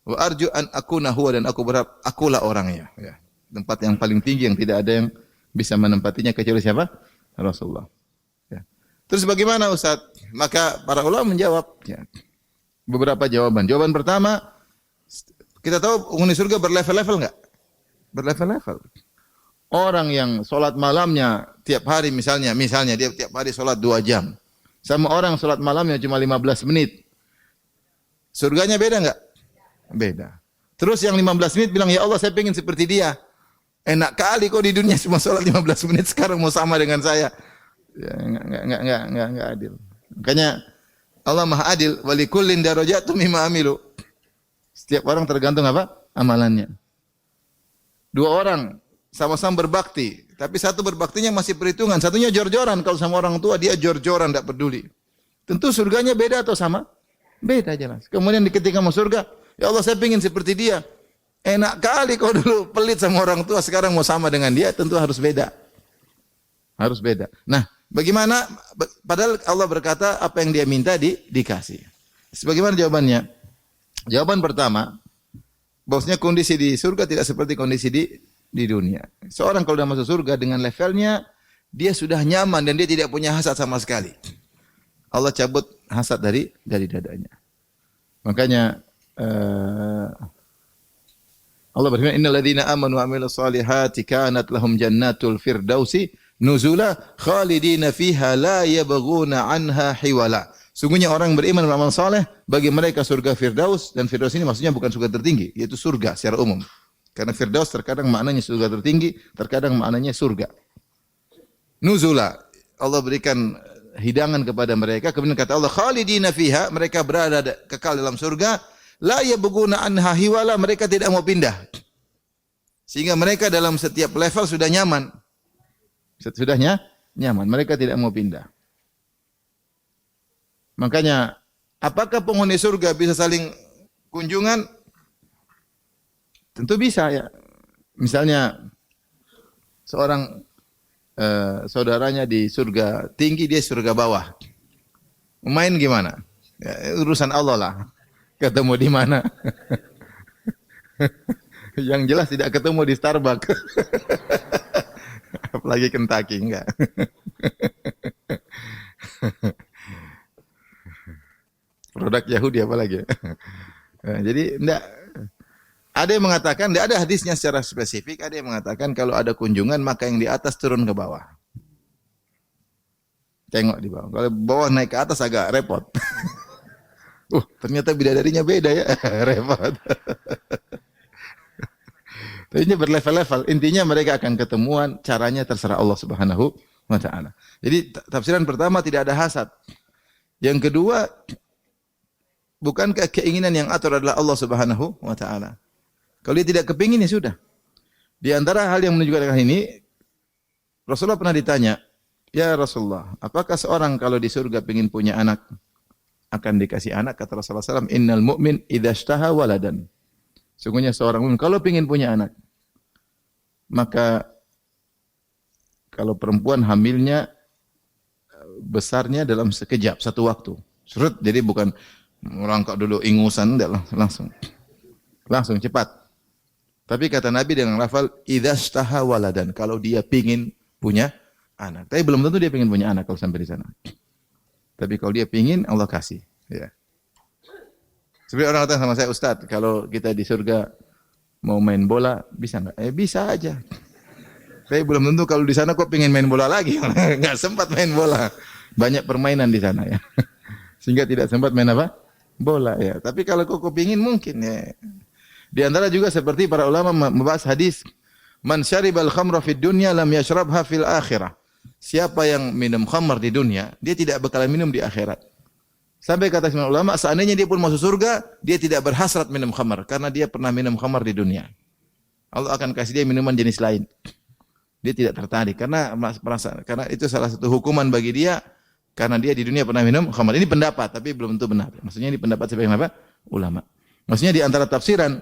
Wa arju an akuna huwa, dan aku berharap akulah orangnya, ya. Tempat yang paling tinggi yang tidak ada yang bisa menempatinya kecuali siapa? Rasulullah. Ya. Terus bagaimana Ustaz? Maka para ulama menjawab, ya, beberapa jawaban. Jawaban pertama, kita tahu penghuni surga berlevel-level enggak? Berlevel-level. Orang yang sholat malamnya tiap hari misalnya dia tiap hari sholat 2 jam. Sama orang sholat malamnya cuma 15 menit. Surganya beda enggak? Beda. Terus yang 15 menit bilang, ya Allah saya pengen seperti dia. Enak kali kok di dunia cuma sholat 15 menit, sekarang mau sama dengan saya. Ya, enggak adil. Makanya Allah Maha Adil, walikullin darajatun mimma amilu. Setiap orang tergantung apa? Amalannya. 2 orang sama-sama berbakti, tapi satu berbaktinya masih perhitungan, satunya jor-joran. Kalau sama orang tua dia jor-joran, tidak peduli. Tentu surganya beda atau sama? Beda jelas. Kemudian ketika mau surga, ya Allah saya ingin seperti dia. Enak kali kau dulu pelit sama orang tua, sekarang mau sama dengan dia, tentu harus beda. Harus beda. Nah, bagaimana? Padahal Allah berkata apa yang dia minta dikasih. Sebagaimana jawabannya? Jawaban pertama, bahwasanya kondisi di surga tidak seperti kondisi di dunia. Seorang kalau sudah masuk surga dengan levelnya, dia sudah nyaman dan dia tidak punya hasad sama sekali. Allah cabut hasad dari dadanya. Makanya Allah berfirman, innal ladzina amanu wa amilus solihati kanat lahum jannatul firdausi nuzula khalidina fiha la yabghuna anha hiwala. Sungguhnya orang yang beriman dan beramal saleh, bagi mereka surga Firdaus, dan Firdaus ini maksudnya bukan surga tertinggi, yaitu surga secara umum. Karena Firdaus terkadang maknanya surga tertinggi, terkadang maknanya surga. Nuzula, Allah berikan hidangan kepada mereka, kemudian kata Allah khalidina fiha, mereka berada kekal dalam surga, la yabghuna anha hiwala, mereka tidak mau pindah. Sehingga mereka dalam setiap level sudah nyaman. Sudahnya nyaman, mereka tidak mau pindah. Makanya apakah penghuni surga bisa saling kunjungan? Tentu bisa, ya. Misalnya seorang saudaranya di surga tinggi, dia surga bawah. Main gimana? Ya, urusan Allah lah. Ketemu di mana? Yang jelas tidak ketemu di Starbucks. Apalagi Kentucky, enggak. Produk Yahudi apalagi. Nah, jadi enggak. Ada yang mengatakan, tidak ada hadisnya secara spesifik, ada yang mengatakan kalau ada kunjungan maka yang di atas turun ke bawah. Tengok di bawah. Kalau bawah naik ke atas agak repot. Ternyata bidadarinya beda ya. Repot. Ini berlevel-level. Intinya mereka akan ketemuan, caranya terserah Allah Subhanahu wa taala. Jadi tafsiran pertama tidak ada hasad. Yang kedua, bukankah keinginan yang atur adalah Allah Subhanahu wa taala? Kalau dia tidak kepingin ya sudah. Di antara hal yang menunjukkan hal ini, Rasulullah pernah ditanya, "Ya Rasulullah, apakah seorang kalau di surga ingin punya anak akan dikasih anak?" Kata Rasulullah SAW, "Innal mu'min idza ishtaha waladan." Sungguhnya seorang mukmin kalau ingin punya anak, maka kalau perempuan hamilnya besarnya dalam sekejap, satu waktu. Surut, jadi bukan merangkak dulu ingusan, enggak langsung cepat. Tapi kata Nabi dengan lafal idza ishtaha waladan, kalau dia pingin punya anak. Tapi belum tentu dia pingin punya anak kalau sampai di sana. Tapi kalau dia pingin, Allah kasih. Ya. Sebenarnya orang kata sama saya, Ustaz, kalau kita di surga mau main bola, bisa nggak? Bisa aja. Tapi belum tentu kalau di sana kok pingin main bola lagi. Nggak sempat main bola. Banyak permainan di sana ya. Sehingga tidak sempat main apa? Bola ya. Tapi kalau kok pingin mungkin ya. Di antara juga seperti para ulama membahas hadis, "Man syaribal khamra fid dunya lam yashrabha fil akhirah." Siapa yang minum khamr di dunia, dia tidak bakalan minum di akhirat. Sampai kata semua ulama, seandainya dia pun masuk surga, dia tidak berhasrat minum khamr karena dia pernah minum khamr di dunia. Allah akan kasih dia minuman jenis lain. Dia tidak tertarik karena merasa karena itu salah satu hukuman bagi dia karena dia di dunia pernah minum khamr. Ini pendapat tapi belum tentu benar. Maksudnya ini pendapat sebagian apa? Ulama. Maksudnya di antara tafsiran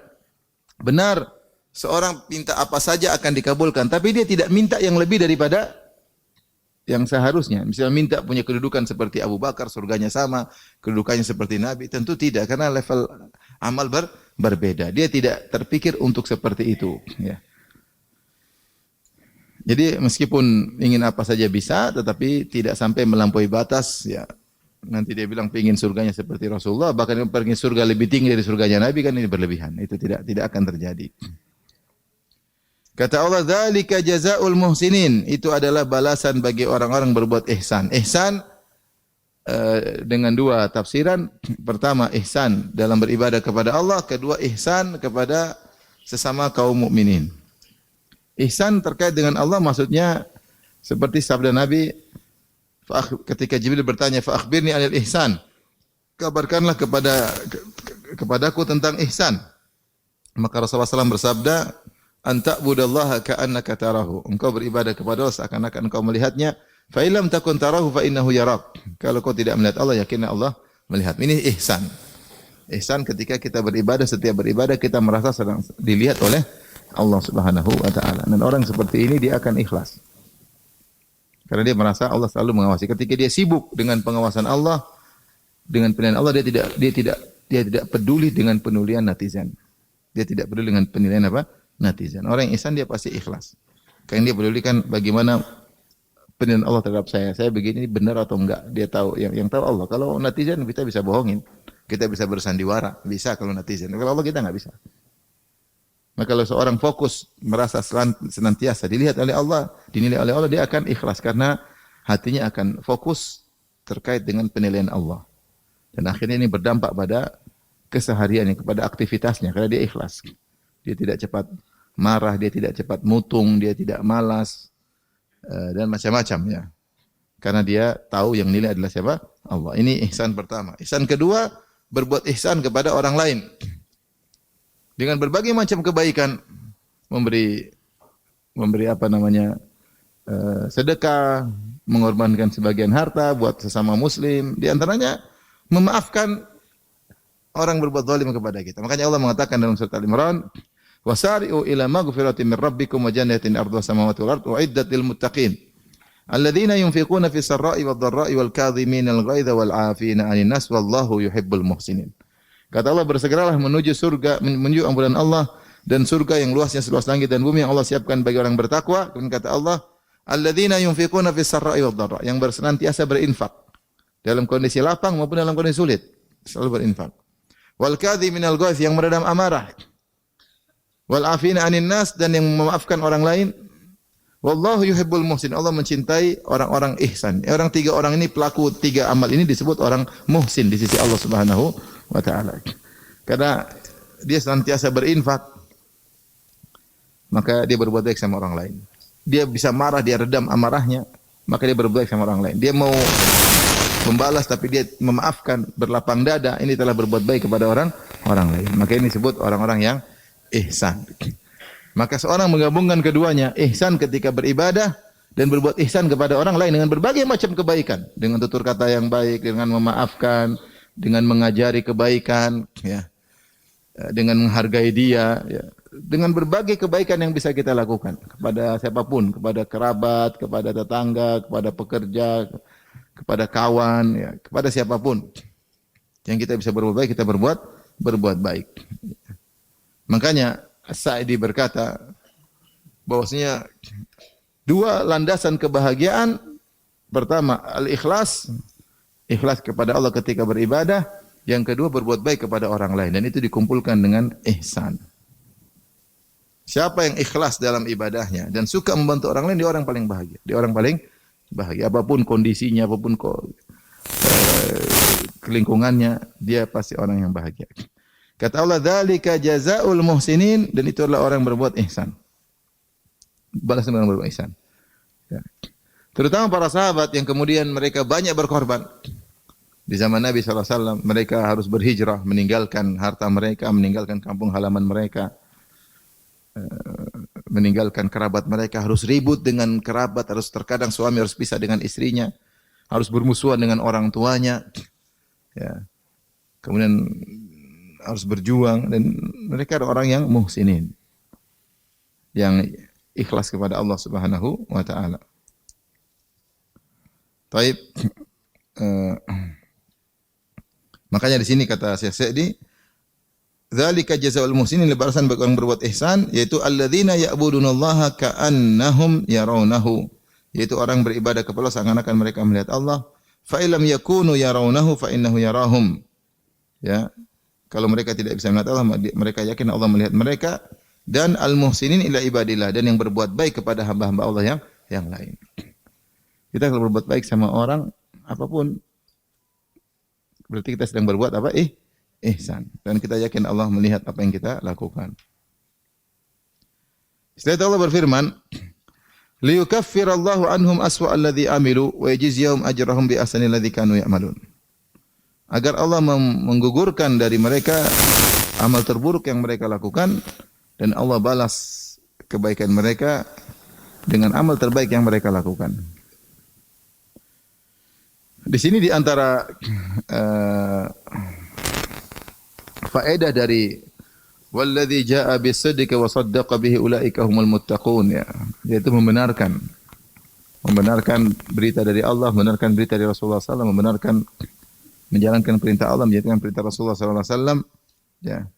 benar, seorang minta apa saja akan dikabulkan, tapi dia tidak minta yang lebih daripada yang seharusnya. Misalnya minta punya kedudukan seperti Abu Bakar, surganya sama, kedudukannya seperti Nabi, tentu tidak, karena level amal berbeda. Dia tidak terpikir untuk seperti itu. Ya. Jadi meskipun ingin apa saja bisa, tetapi tidak sampai melampaui batas. Ya. Nanti dia bilang pengin surganya seperti Rasulullah, bahkan pergi surga lebih tinggi dari surganya Nabi, kan ini berlebihan. Itu tidak akan terjadi. Kata Allah, "Dzalika jazaa'ul muhsinin." Itu adalah balasan bagi orang-orang berbuat ihsan. Ihsan dengan dua tafsiran. Pertama, ihsan dalam beribadah kepada Allah, kedua ihsan kepada sesama kaum mukminin. Ihsan terkait dengan Allah maksudnya seperti sabda Nabi ketika Jibril bertanya, "Fa akhbirni 'anil ihsan." Kabarkanlah kepadaku tentang ihsan. Maka Rasulullah SAW bersabda, "Anta budallaha ka'annaka tarahu." Engkau beribadah kepada Allah seakan-akan engkau melihatnya. Fa illam takun tarahu fa innahu yarak. Kalau kau tidak melihat Allah, yakinlah Allah melihat. Ini ihsan. Ihsan ketika kita beribadah, setiap beribadah kita merasa sedang dilihat oleh Allah Subhanahu wa taala. Dan orang seperti ini dia akan ikhlas. Karena dia merasa Allah selalu mengawasi. Ketika dia sibuk dengan pengawasan Allah, dengan penilaian Allah, dia tidak peduli dengan penulian netizen. Dia tidak peduli dengan penilaian apa? Netizen. Orang yang ihsan dia pasti ikhlas. Karena dia pedulikan bagaimana penilaian Allah terhadap saya. Saya begini benar atau enggak? Dia tahu yang tahu Allah. Kalau netizen kita bisa bohongin. Kita bisa bersandiwara, bisa kalau netizen. Kalau Allah kita enggak bisa. Maka kalau seorang fokus merasa senantiasa dilihat oleh Allah, dinilai oleh Allah, dia akan ikhlas karena hatinya akan fokus terkait dengan penilaian Allah. Dan akhirnya ini berdampak pada kesehariannya, kepada aktivitasnya karena dia ikhlas. Dia tidak cepat marah, dia tidak cepat mutung, dia tidak malas dan macam-macam ya. Karena dia tahu yang nilai adalah siapa? Allah. Ini ihsan pertama. Ihsan kedua, berbuat ihsan kepada orang lain. Dengan berbagai macam kebaikan, memberi sedekah, mengorbankan sebagian harta buat sesama muslim, di antaranya memaafkan orang berbuat zalim kepada kita. Makanya Allah mengatakan dalam surat Al-Imran, "Wasari'u ila maghfiratin min rabbikum wa jannatin arduha samawati wal ardu uiddat lil muttaqin alladzina yunfiquna fis sarra'i wad dharra'i wal kadhimina al ghaidha wal 'afina 'anil nas wallahu yuhibbul muhsinin." Kata Allah, bersegeralah menuju surga, menuju ampunan Allah dan surga yang luasnya seluas langit dan bumi yang Allah siapkan bagi orang bertakwa. Kemudian kata Allah, "Alladzina yunfiquna fis sarra'i wad dharra", yang bersenantiasa berinfak dalam kondisi lapang maupun dalam kondisi sulit, selalu berinfak. Wal kadhiminal ghaidh, yang meredam amarah. Wal 'afina 'anil nas, dan yang memaafkan orang lain. Wallahu yuhibbul muhsin, Allah mencintai orang-orang ihsan. Orang tiga orang ini, pelaku tiga amal ini disebut orang muhsin di sisi Allah Subhanahu wa ta'ala. Karena dia senantiasa berinfak, maka dia berbuat baik sama orang lain. Dia bisa marah, dia redam amarahnya, maka dia berbuat baik sama orang lain. Dia mau pembalas, tapi dia memaafkan, berlapang dada, ini telah berbuat baik kepada orang lain. Maka ini disebut orang-orang yang ihsan. Maka seorang menggabungkan keduanya, ihsan ketika beribadah dan berbuat ihsan kepada orang lain dengan berbagai macam kebaikan, dengan tutur kata yang baik, dengan memaafkan, dengan mengajari kebaikan, ya, dengan menghargai dia, ya, dengan berbagai kebaikan yang bisa kita lakukan kepada siapapun, kepada kerabat, kepada tetangga, kepada pekerja, kepada kawan, ya, kepada siapapun yang kita bisa berbuat baik, kita berbuat baik. Makanya As-Sa'di berkata bahwasanya dua landasan kebahagiaan, pertama al-ikhlas, ikhlas kepada Allah ketika beribadah, yang kedua berbuat baik kepada orang lain, dan itu dikumpulkan dengan ihsan. Siapa yang ikhlas dalam ibadahnya dan suka membantu orang lain, dia orang paling bahagia. Dia orang paling bahagia. Apapun kondisinya, apapun lingkungannya, dia pasti orang yang bahagia. Kata Allah, "Dzalika jazaa'ul muhsinin," dan itu adalah orang berbuat ihsan. Balasan orang berbuat ihsan. Ya. Terutama para sahabat yang kemudian mereka banyak berkorban. Di zaman Nabi SAW, mereka harus berhijrah, meninggalkan harta mereka, meninggalkan kampung halaman mereka, meninggalkan kerabat mereka, harus ribut dengan kerabat, harus terkadang suami harus pisah dengan istrinya, harus bermusuhan dengan orang tuanya, ya. Kemudian harus berjuang, dan mereka adalah orang yang muhsinin, yang ikhlas kepada Allah Subhanahu wa taala. Taib, makanya di sini kata Syekh Sa'di, dzalika jazaa'ul muhsinin, balasan bagi orang berbuat ihsan, yaitu alladzina ya'budunallaha ka'annahum yarawnahu, yaitu orang beribadah kepada Allah seakan-akan mereka melihat Allah. Fa illam yakunu yarawnahu fa innahu yarahum. Ya, kalau mereka tidak bisa melihat Allah, mereka yakin Allah melihat mereka. Dan al-muhsinin ila ibadillah, dan yang berbuat baik kepada hamba-hamba Allah yang lain. Kita kalau berbuat baik sama orang apapun, berarti kita sedang berbuat apa? Ihsan. Dan kita yakin Allah melihat apa yang kita lakukan. Setelah itu Allah berfirman, liyukaffirallahu anhum aswa alladhi amilu wa yajziyahum ajrahum bi ahsani alladhi kanu ya'malun. Agar Allah menggugurkan dari mereka amal terburuk yang mereka lakukan, dan Allah balas kebaikan mereka dengan amal terbaik yang mereka lakukan. Di sini di antara faedah dari walladzi jaa'a bis-sidqi wa saddaqa bihi ulaika humul muttaqun, ya, yaitu membenarkan berita dari Allah, membenarkan berita dari Rasulullah SAW, membenarkan menjalankan perintah Allah, menjalankan perintah Rasulullah SAW, ya.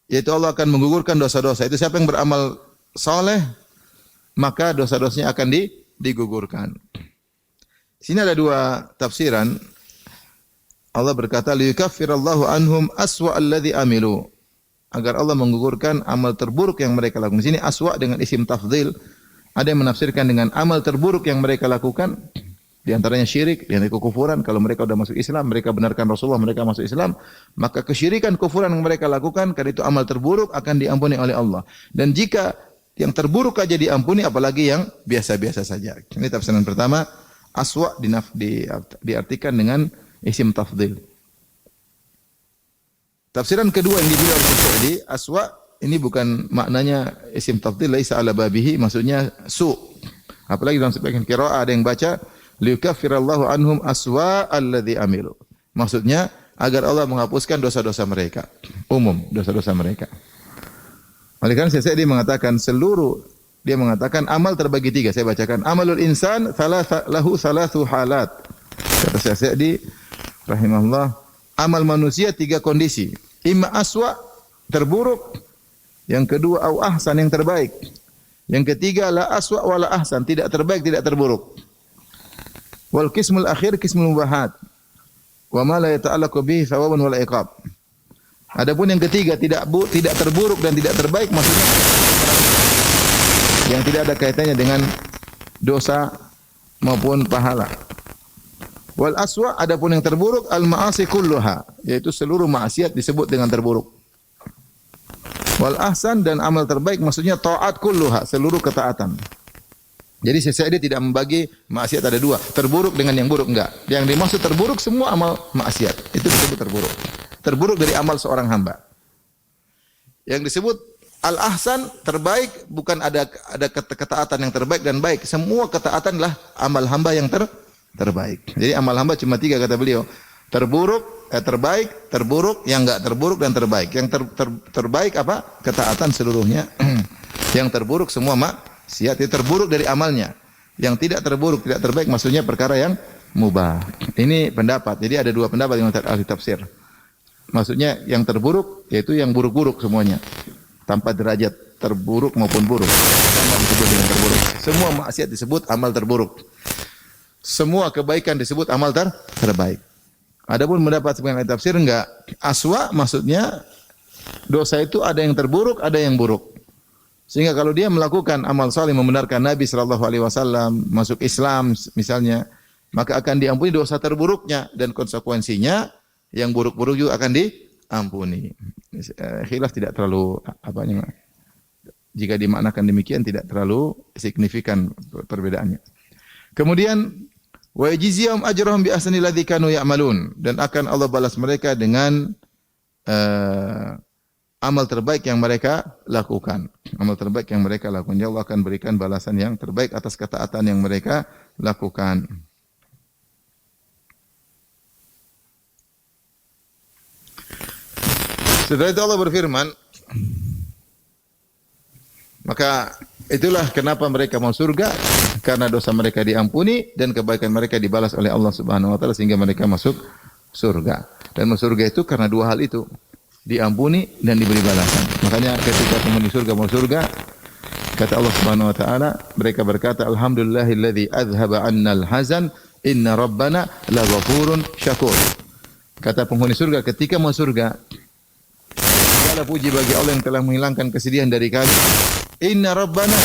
Yaitu Allah akan menggugurkan dosa-dosa. Itu siapa yang beramal saleh, maka dosa-dosanya akan digugurkan. Sini ada dua tafsiran. Allah berkata, liyukaffirallahu anhum aswa alladhi amilu, agar Allah menggugurkan amal terburuk yang mereka lakukan. Di sini aswa dengan isim tafdhil. Ada yang menafsirkan dengan amal terburuk yang mereka lakukan, di antaranya syirik, di antaranya kekufuran. Kalau mereka sudah masuk Islam, mereka benarkan Rasulullah, mereka masuk Islam, maka kesyirikan, kufuran yang mereka lakukan, karena itu amal terburuk, akan diampuni oleh Allah. Dan jika yang terburuk aja diampuni, apalagi yang biasa-biasa saja. Ini tafsiran pertama. Aswa diartikan dengan isim tafdhil. Tafsiran kedua yang dibilang oleh Sa'di, aswa ini bukan maknanya isim tafdhil laisa ala babihi, maksudnya su. Apalagi dalam sebagian qiraah ada yang baca liyukaffirallahu anhum aswa alladzi amilu. Maksudnya agar Allah menghapuskan dosa-dosa mereka, umum dosa-dosa mereka. Oleh karena Sa'di mengatakan dia mengatakan amal terbagi tiga. Saya bacakan. Amalul insan lahu thalathu halat. Kata Syekh Sa'di rahimahullah, amal manusia tiga kondisi. Imma aswa, terburuk. Yang kedua au ahsan, yang terbaik. Yang ketiga la aswa wa la ahsan, tidak terbaik, tidak terburuk. Wal qismul akhir qismul mubahat. Wa ma la yata'allaqu bihi thawabun wala iqab. Adapun yang ketiga tidak terburuk dan tidak terbaik, maksudnya yang tidak ada kaitannya dengan dosa maupun pahala. Wal aswa, adapun yang terburuk, al ma'asi kulluha, yaitu seluruh maksiat disebut dengan terburuk. Wal ahsan, dan amal terbaik maksudnya taat kulluha, seluruh ketaatan. Jadi dia tidak membagi maksiat ada dua, terburuk dengan yang buruk enggak. Yang dimaksud terburuk semua amal maksiat. Itu disebut terburuk. Terburuk dari amal seorang hamba. Yang disebut al-ahsan terbaik bukan ada ketaatan yang terbaik dan baik. Semua ketaatan adalah amal hamba yang terbaik. Jadi amal hamba cuma 3 kata beliau. Terburuk, terbaik, terburuk, yang enggak terburuk dan terbaik. Yang terbaik apa? Ketaatan seluruhnya. Yang terburuk semua maksiat, itu terburuk dari amalnya. Yang tidak terburuk, tidak terbaik maksudnya perkara yang mubah. Ini pendapat. Jadi ada 2 pendapat yang ahli tafsir. Maksudnya yang terburuk yaitu yang buruk-buruk semuanya. Tanpa derajat terburuk maupun buruk. Sama disebut dengan terburuk. Semua maksiat disebut amal terburuk. Semua kebaikan disebut amal terbaik. Adapun mendapat sebagian ahli tafsir enggak. Aswa maksudnya dosa itu ada yang terburuk, ada yang buruk. Sehingga kalau dia melakukan amal saleh membenarkan Nabi sallallahu alaihi wasallam, masuk Islam misalnya, maka akan diampuni dosa terburuknya dan konsekuensinya yang buruk-buruk juga akan diampuni. Khilaf tidak terlalu jika dimaknakan demikian tidak terlalu signifikan perbedaannya. Kemudian wa yajziyahum ajrahum bi ahsani alladzi kanu ya'malun, dan akan Allah balas mereka dengan amal terbaik yang mereka lakukan. Amal terbaik yang mereka lakukan. Ya Allah akan berikan balasan yang terbaik atas ketaatan yang mereka lakukan. Setelah itu Allah berfirman, maka itulah kenapa mereka mau surga, karena dosa mereka diampuni dan kebaikan mereka dibalas oleh Allah Subhanahu wa taala sehingga mereka masuk surga. Dan masuk surga itu karena 2 hal itu, diampuni dan diberi balasan. Makanya ketika penghuni surga mau surga, kata Allah Subhanahu wa taala, mereka berkata alhamdulillahilladzi azhaba 'annal hazan inna rabbana laghafurun syakur. Kata penghuni surga ketika mau surga, segala puji bagi Allah yang telah menghilangkan kesedihan dari kami. Inna rabbana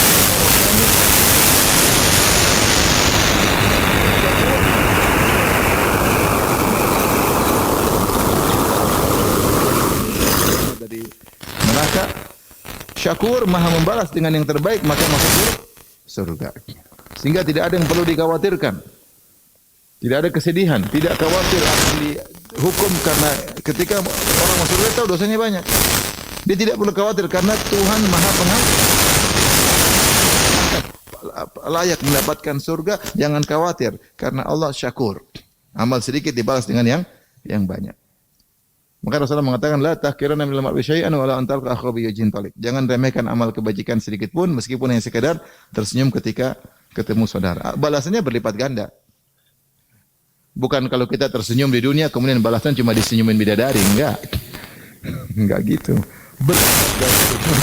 dari neraka, syakur, maha membalas dengan yang terbaik, maka masuk surga. Sehingga tidak ada yang perlu dikhawatirkan. Tidak ada kesedihan, tidak khawatir akan dihukum karena ketika orang masuk surga tahu dosanya banyak. Dia tidak perlu khawatir karena Tuhan Maha Pengampun. Layak mendapatkan surga, jangan khawatir karena Allah syakur. Amal sedikit dibalas dengan yang banyak. Maka Rasulullah mengatakan la tahqiranna minal ma'ruf syai'an wa la antalqa akhabi yajin talik. Jangan remehkan amal kebajikan sedikit pun meskipun hanya sekadar tersenyum ketika ketemu saudara. Balasannya berlipat ganda. Bukan kalau kita tersenyum di dunia kemudian balasan cuma disenyumin bidadari, enggak. Enggak gitu.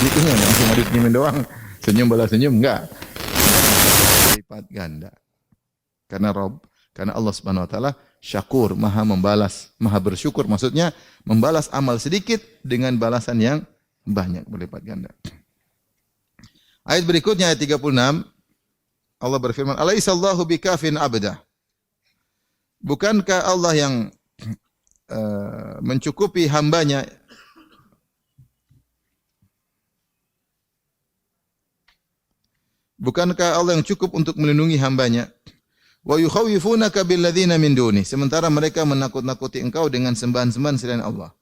Gitu enggak cuma disenyumin doang. Senyum balas senyum enggak. Berlipat ganda. Karena Allah Subhanahu wa taala syakur, maha membalas, maha bersyukur, maksudnya membalas amal sedikit dengan balasan yang banyak, berlipat ganda. Ayat berikutnya ayat 36 Allah berfirman, "Alaihissallahu bikafin abdah." Bukankah Allah yang mencukupi hambanya? Bukankah Allah yang cukup untuk melindungi hambanya? Wa yukhawifunaka billadzina min duni. Sementara mereka menakut-nakuti engkau dengan sembahan-sembahan selain Allah.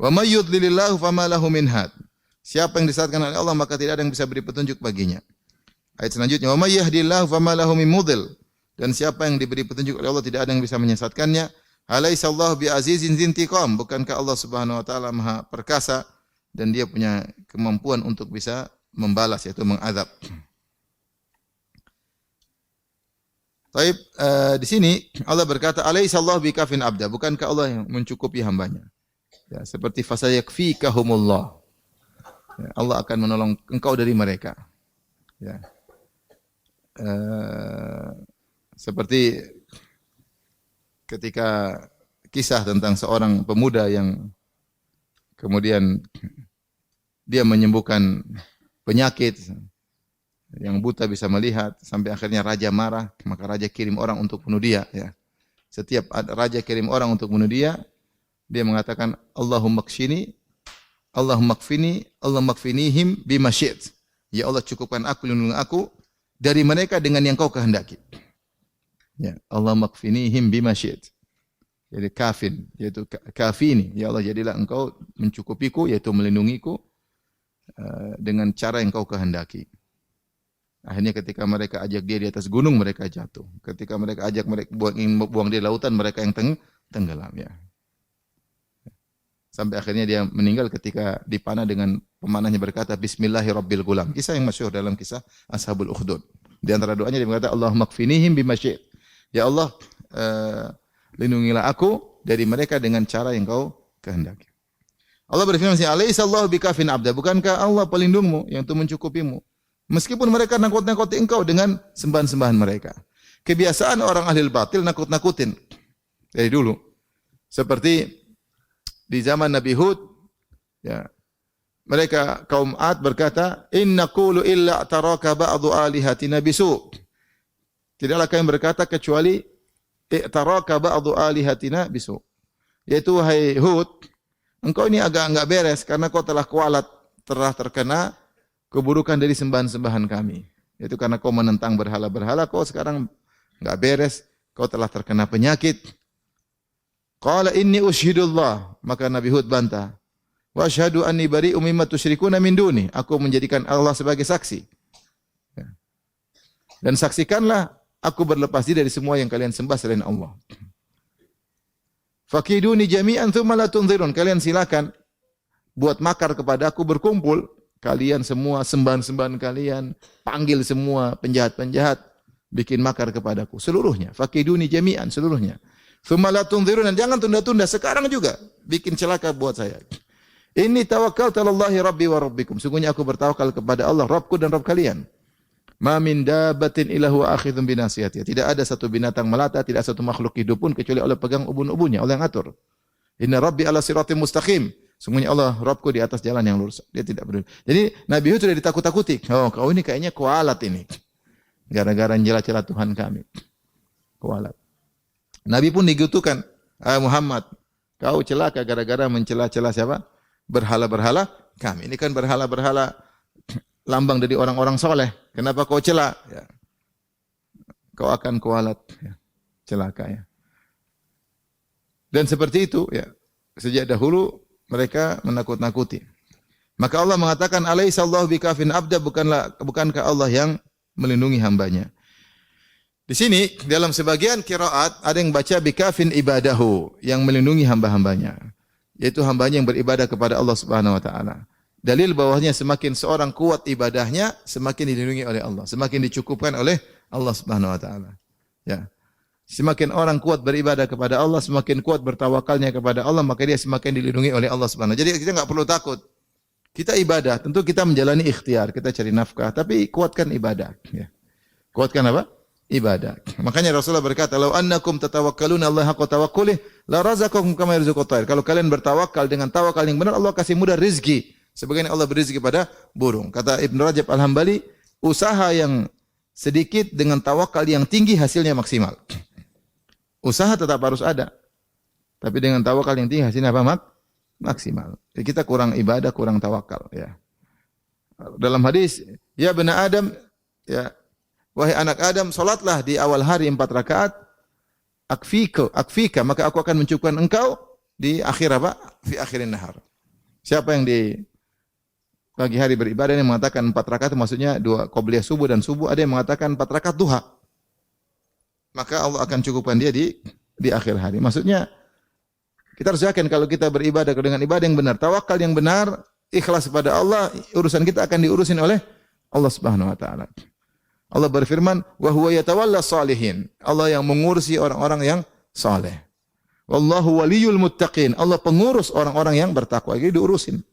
Wa may yudlilillahu fama lahu min had. Siapa yang disesatkan oleh Allah maka tidak ada yang bisa beri petunjuk baginya. Ayat selanjutnya, wa may yahdillahu fama lahu min mudhil. Dan siapa yang diberi petunjuk oleh Allah tidak ada yang bisa menyesatkannya. Alaihissallahu bi'azizin zintiqam. Bukankah Allah Subhanahu wa taala Maha perkasa dan Dia punya kemampuan untuk bisa membalas, yaitu mengadab. Taib, di sini Allah berkata alaihissallahu bikafin abda. Bukankah Allah yang mencukupi hambanya? Ya, seperti fasayakfikahumullah. Ya, Allah akan menolong engkau dari mereka. Ya. Seperti ketika kisah tentang seorang pemuda yang kemudian dia menyembuhkan penyakit, yang buta bisa melihat, sampai akhirnya raja marah, maka raja kirim orang untuk bunuh dia. Ya. Setiap raja kirim orang untuk bunuh dia, dia mengatakan Allahumma kfini, Allahumma kfini, Allahumma kfinihim bima syi'at. Ya Allah cukupkan aku, lindungi aku dari mereka dengan yang kau kehendaki. Ya, Allah makfinihim bima syi'ta. Jadi kafin, yaitu kafini. Ya Allah, jadilah engkau mencukupiku, yaitu melindungiku dengan cara yang kau kehendaki. Akhirnya ketika mereka ajak dia di atas gunung, mereka jatuh. Ketika mereka ajak mereka ingin buang dia di lautan, mereka yang tenggelam. Ya. Sampai akhirnya dia meninggal ketika dipanah dengan pemanahnya berkata, Bismillahirrabbilgulam. Kisah yang masyhur dalam kisah Ashabul Ukhdud. Di antara doanya dia berkata, Allahumma kfinihim bima syi'ta. Ya Allah, lindungilah aku dari mereka dengan cara yang kau kehendaki. Allah berfirman, Alaihissallahu bikafin abda. Bukankah Allah pelindungmu yang itu mencukupimu? Meskipun mereka nakut-nakuti engkau dengan sembahan-sembahan mereka. Kebiasaan orang ahli batil nakut-nakutin dari dulu. Seperti di zaman Nabi Hud, ya, mereka kaum Ad berkata, Inna qulu illa taraka ba'du alihatina bisu. Tidaklah kami berkata kecuali i'taraka ba'du alihatina bisu. Yaitu, hai Hud, engkau ini agak enggak beres karena kau telah kualat, telah terkena keburukan dari sembahan-sembahan kami. Itu karena kau menentang berhala-berhala, kau sekarang enggak beres, kau telah terkena penyakit. Qala inni usyhidullah, maka Nabi Hud bantah. Wa asyhadu anni bari'um mimma tusyrikuna min duni. Aku menjadikan Allah sebagai saksi. Dan saksikanlah aku berlepas diri dari semua yang kalian sembah selain Allah. Fakiduni jami'an thumma la tunzirun. Kalian silakan buat makar kepada aku, berkumpul kalian semua, sembahan-sembahan kalian, panggil semua penjahat-penjahat, bikin makar kepadaku seluruhnya. Fakiduni jami'an, seluruhnya. Thumma la tunzirun, dan jangan tunda-tunda, sekarang juga bikin celaka buat saya. Inni tawakkaltu 'alallahi rabbi wa rabbikum. Sungguhnya aku bertawakal kepada Allah, Rabbku dan Rabb kalian. Ma min dabbatin illa huwa akhidhun bi nasiyatiha. Tidak ada satu binatang melata, tidak satu makhluk hidup pun kecuali Allah pegang ubun-ubunnya, Allah yang atur. Inna rabbi ala siratim mustaqim. Sungguhnya Allah, Rabbku di atas jalan yang lurus. Dia tidak peduli. Jadi Nabi Hud sudah ditakut-takuti. Oh, kau ini kayaknya kualat ini. Gara-gara mencela-cela Tuhan kami. Kualat. Nabi pun digitukan. Muhammad, kau celaka gara-gara mencela-cela siapa? Berhala-berhala kami. Ini kan berhala-berhala lambang dari orang-orang soleh. Kenapa kau cela? Ya. Kau akan kualat. Ya. Celaka ya. Dan seperti itu ya. Sejak dahulu mereka menakut-nakuti. Maka Allah mengatakan, Alaihissallahu bikafin abda, bukankah Allah yang melindungi hambanya. Di sini dalam sebagian qiraat ada yang baca bikafin ibadahu, yang melindungi hamba-hambanya, yaitu hambanya yang beribadah kepada Allah Subhanahu wa taala. Dalil bahwasanya semakin seorang kuat ibadahnya, semakin dilindungi oleh Allah, semakin dicukupkan oleh Allah Subhanahu wa taala. Ya. Semakin orang kuat beribadah kepada Allah, semakin kuat bertawakalnya kepada Allah, maka dia semakin dilindungi oleh Allah Subhanahu. Jadi kita enggak perlu takut. Kita ibadah, tentu kita menjalani ikhtiar, kita cari nafkah, tapi kuatkan ibadah. Ya. Kuatkan apa? Ibadah. Makanya Rasulullah berkata, "Lau annakum tatawakkaluna Allah haqqa tawakkuli, la razaqakum kama yarzuqut tayr." Kalau kalian bertawakal dengan tawakal yang benar, Allah kasih mudah rezeki. Sebagaimana Allah berizki pada burung. Kata Ibn Rajab Al-Hambali, usaha yang sedikit dengan tawakal yang tinggi hasilnya maksimal. Usaha tetap harus ada. Tapi dengan tawakal yang tinggi hasilnya apa? Maksimal. Jadi kita kurang ibadah, kurang tawakal. Ya. Dalam hadis, ya bena Adam, ya, wahai anak Adam, solatlah di awal hari 4 rakaat, akfika, maka aku akan mencukupkan engkau di akhir apa? Fi akhirin nahar. Siapa yang di pagi hari beribadah yang mengatakan 4 rakaat, maksudnya 2 qobliyah subuh dan subuh, ada yang mengatakan 4 rakaat duha. Maka Allah akan cukupkan dia di akhir hari. Maksudnya kita harus yakin kalau kita beribadah dengan ibadah yang benar, tawakal yang benar, ikhlas kepada Allah, urusan kita akan diurusin oleh Allah Subhanahu wa taala. Allah berfirman, "Wa huwa yatawalla shalihin." Allah yang mengurusi orang-orang yang saleh. Wallahu waliyul muttaqin. Allah pengurus orang-orang yang bertakwa. Jadi diurusin.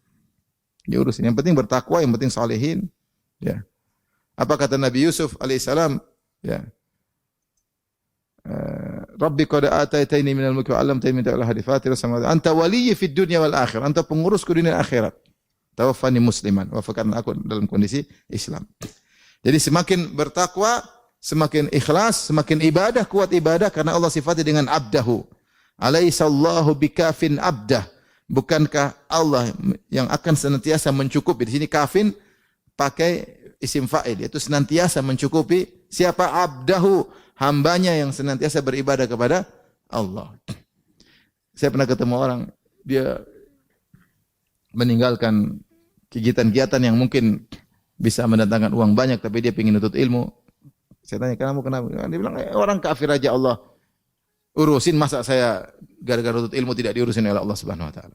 Diurusin. Yang penting bertakwa, yang penting salihin. Ya. Apa kata Nabi Yusuf alaihissalam? Ya. Rabbi qad ataitani minal mulki wa 'allamtani min ta'wil hadits fatir samawati anta waliyyi fid dunya wal akhirah. Anta pengurusku dunia dan akhirat. Tawaffani musliman. Wafakan aku dalam kondisi Islam. Jadi semakin bertakwa, semakin ikhlas, semakin ibadah, kuat ibadah karena Allah sifati dengan abdahu. Alaihissallahu bikafin abdah. Bukankah Allah yang akan senantiasa mencukupi? Di sini kafin pakai isim fa'il, yaitu senantiasa mencukupi siapa? Abdahu, hambanya yang senantiasa beribadah kepada Allah. Saya pernah ketemu orang, dia meninggalkan kegiatan-kegiatan yang mungkin bisa mendatangkan uang banyak, tapi dia ingin nuntut ilmu. Saya tanya, kamu kenapa? Dia bilang, orang kafir aja Allah urusin, masa saya gara-gara nuntut ilmu tidak diurusin oleh Allah Subhanahu wa taala.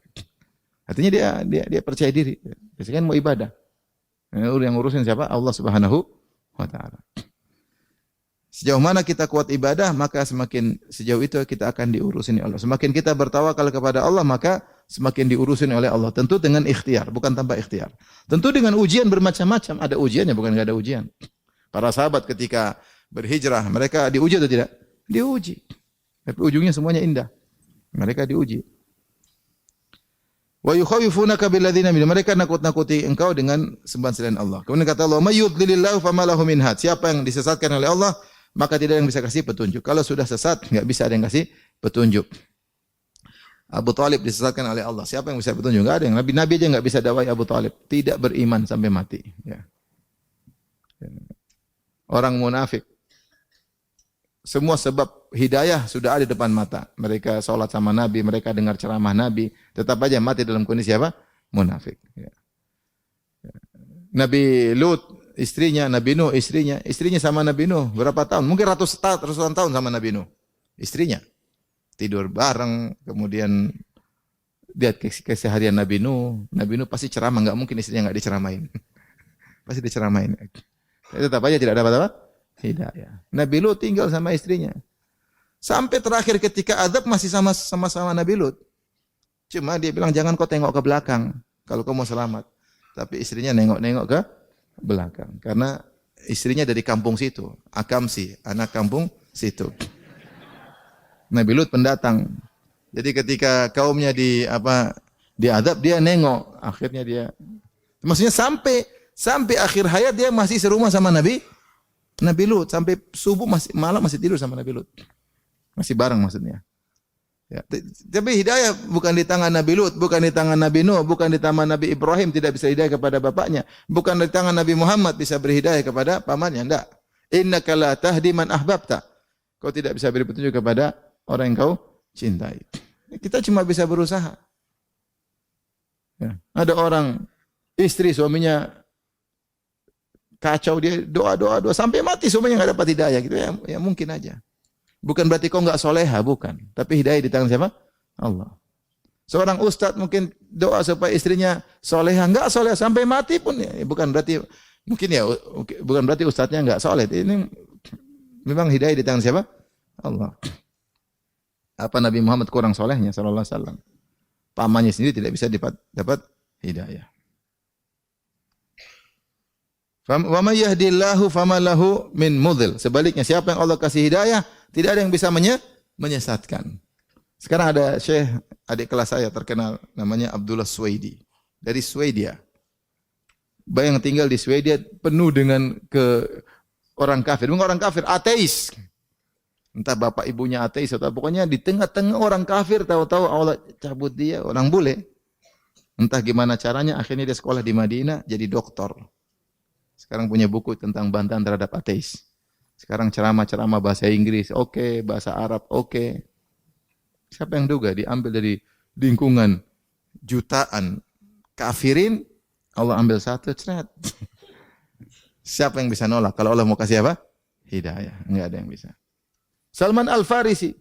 Artinya dia percaya diri. Biasanya kan mau ibadah. Yang urusin siapa? Allah Subhanahu wa taala. Sejauh mana kita kuat ibadah, maka semakin sejauh itu kita akan diurusin oleh Allah. Semakin kita bertawakal kepada Allah, maka semakin diurusin oleh Allah. Tentu dengan ikhtiar, bukan tanpa ikhtiar. Tentu dengan ujian bermacam-macam. Ada ujiannya, bukan enggak ada ujian. Para sahabat ketika berhijrah, mereka diuji atau tidak? Diuji. Tapi ujungnya semuanya indah. Mereka diuji. Wa yukhawifunaka billadzina min. Mereka nakut-nakuti engkau dengan sembahan selain Allah. Kemudian kata Allah, "May yudlilillahu fama lahu min had." Siapa yang disesatkan oleh Allah, maka tidak ada yang bisa kasih petunjuk. Kalau sudah sesat, enggak bisa ada yang kasih petunjuk. Abu Talib disesatkan oleh Allah. Siapa yang bisa petunjuk? Enggak ada yang. Nabi aja enggak bisa dakwai Abu Talib. Tidak beriman sampai mati. Ya. Orang munafik. Semua sebab hidayah sudah ada di depan mata. Mereka sholat sama Nabi, mereka dengar ceramah Nabi. Tetap aja mati dalam kondisi apa? Munafik. Ya. Nabi Lut, istrinya, Nabi Nuh, istrinya sama Nabi Nuh. Berapa tahun? Mungkin ratusan tahun sama Nabi Nuh. Istrinya. Tidur bareng, kemudian lihat keseharian Nabi Nuh. Nabi Nuh pasti ceramah, enggak mungkin istrinya enggak diceramain. Pasti diceramain. Tetap aja tidak dapat apa? Hidayah. Nabi Lut tinggal sama istrinya. Sampai terakhir ketika azab masih sama-sama Nabi Lut. Cuma dia bilang jangan kau tengok ke belakang kalau kau mau selamat. Tapi istrinya nengok-nengok ke belakang karena istrinya dari kampung situ, Akamsi, anak kampung situ. Nabi Lut pendatang. Jadi ketika kaumnya diadab dia nengok, akhirnya dia maksudnya sampai akhir hayat dia masih serumah sama Nabi Lut, sampai subuh malam masih tidur sama Nabi Lut. Masih bareng maksudnya. Ya, tapi hidayah bukan di tangan Nabi Lut, bukan di tangan Nabi Nuh, bukan di tangan Nabi Ibrahim tidak bisa hidayah kepada bapaknya, bukan di tangan Nabi Muhammad bisa berhidayah kepada pamannya, enggak. Innaka la tahdi man ahbabta. Kau tidak bisa beri petunjuk kepada orang yang kau cintai. Kita cuma bisa berusaha. Ya. Ada orang istri suaminya kacau, dia doa sampai mati suaminya enggak dapat hidayah gitu ya mungkin aja. Bukan berarti kau enggak soleha, bukan. Tapi hidayah di tangan siapa? Allah. Seorang ustaz mungkin doa supaya istrinya soleha, enggak soleha sampai mati pun ya. Bukan berarti bukan berarti ustaznya enggak soleh. Ini memang hidayah di tangan siapa? Allah. Apa Nabi Muhammad kurang solehnya sallallahu alaihi wasallam? Pamannya sendiri tidak bisa dapat hidayah. Wa may yahdillahu fama lahu min mudhil. Sebaliknya siapa yang Allah kasih hidayah, tidak ada yang bisa menyesatkan. Sekarang ada syekh adik kelas saya terkenal namanya Abdullah Swaidi dari Swedia. Bayang tinggal di Swedia penuh dengan orang kafir, bukan orang kafir, ateis. Entah bapak ibunya ateis atau pokoknya di tengah-tengah orang kafir tahu-tahu Allah cabut dia orang bule. Entah gimana caranya akhirnya dia sekolah di Madinah jadi doktor. Sekarang punya buku tentang bantahan terhadap ateis. Sekarang ceramah-ceramah bahasa Inggris, oke, bahasa Arab, oke. Siapa yang duga diambil dari lingkungan jutaan kafirin, Allah ambil satu, ceret. Siapa yang bisa nolak? Kalau Allah mau kasih apa? Hidayah. Enggak ada yang bisa. Salman Al-Farisi,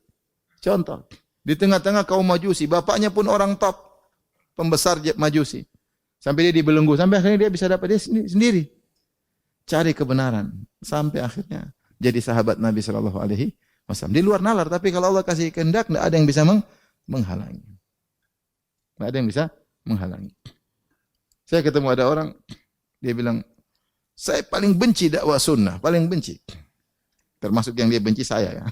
contoh. Di tengah-tengah kaum Majusi, bapaknya pun orang top, pembesar Majusi. Sampai dia dibelenggu, sampai akhirnya dia bisa dapat dia sendiri. Cari kebenaran sampai akhirnya jadi sahabat Nabi sallallahu alaihi wasallam. Di luar nalar, tapi kalau Allah kasih kehendak enggak ada yang bisa menghalangi. Enggak ada yang bisa menghalangi. Saya ketemu ada orang dia bilang, "Saya paling benci dakwah sunnah, paling benci." Termasuk yang dia benci saya ya.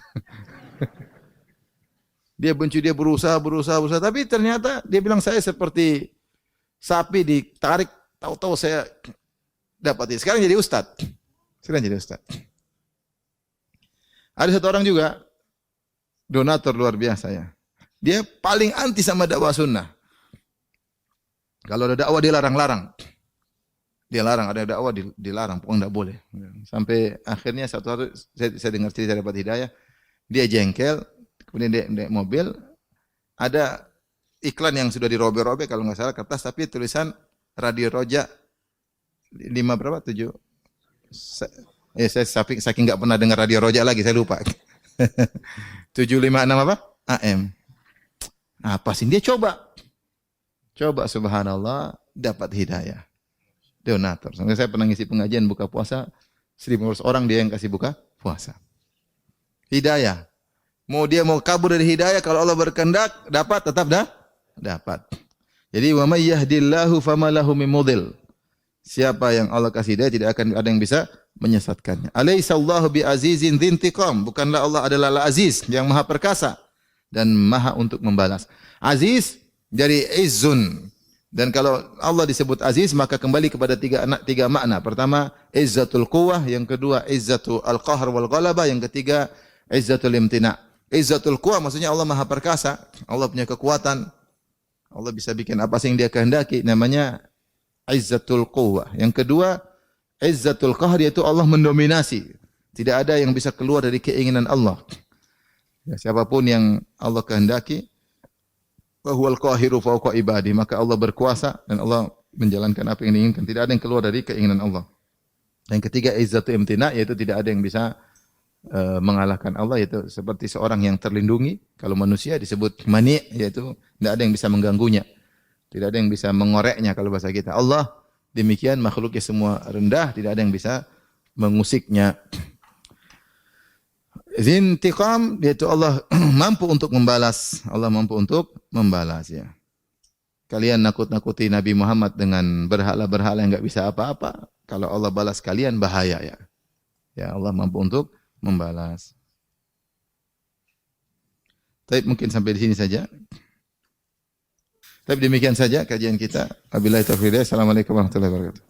Dia benci, dia berusaha, tapi ternyata dia bilang saya seperti sapi ditarik, tahu-tahu saya dapat. Sekarang jadi ustaz. Ada satu orang juga donatur luar biasa ya. Dia paling anti sama dakwah sunnah. Kalau ada dakwah dia larang-larang. Dia larang, ada dakwah dilarang, pokoknya enggak boleh. Sampai akhirnya satu hari saya dengar cerita dapat hidayah, dia jengkel, kemudian dia naik mobil, ada iklan yang sudah dirobek-robek kalau nggak salah kertas, tapi tulisan Radio Roja 5 berapa? 7. Saya saking nggak pernah dengar Radio Roja lagi, saya lupa. 756 apa? AM. Apa sih? Dia coba. Coba subhanallah dapat hidayah. Donatur. Sampai saya pernah ngisi pengajian buka puasa 1.500 orang dia yang kasih buka puasa. Hidayah. Dia mau kabur dari hidayah kalau Allah berkehendak dapat tetap dapat. Jadi wa may yahdillahu famalahu min mudil. Siapa yang Allah kasih hidayah tidak akan ada yang bisa menyesatkannya. Alaihissallahu bi azizin dzintiqam. Bukanlah Allah adalah Aziz yang maha perkasa dan maha untuk membalas. Aziz dari izzun. Dan kalau Allah disebut aziz maka kembali kepada tiga makna. Pertama, izzatul quwwah, yang kedua izzatul qahr wal ghalabah, yang ketiga izzatul imtina. Izzatul quwwah maksudnya Allah maha perkasa, Allah punya kekuatan. Allah bisa bikin apa sih yang dia kehendaki, namanya izzatul quwwah. Yang kedua, izzatul qahr, yaitu Allah mendominasi. Tidak ada yang bisa keluar dari keinginan Allah. Ya, siapapun yang Allah kehendaki, wa huwal qahiru fawqa ibadi, maka Allah berkuasa dan Allah menjalankan apa yang diinginkan. Tidak ada yang keluar dari keinginan Allah. Yang ketiga, izzatu imtina, yaitu tidak ada yang bisa mengalahkan Allah, yaitu seperti seorang yang terlindungi. Kalau manusia disebut mani, yaitu tidak ada yang bisa mengganggunya. Tidak ada yang bisa mengoreknya kalau bahasa kita. Allah demikian, makhluknya semua rendah, tidak ada yang bisa mengusiknya. Zintiqam, yaitu Allah mampu untuk membalas. Allah mampu untuk membalas, ya. Kalian nakut-nakuti Nabi Muhammad dengan berhala-berhala yang enggak bisa apa-apa. Kalau Allah balas kalian bahaya, ya. Ya, Allah mampu untuk membalas. Tapi mungkin sampai di sini saja. Tapi demikian saja kajian kita. Wabillahi taufiq. Assalamualaikum warahmatullahi wabarakatuh.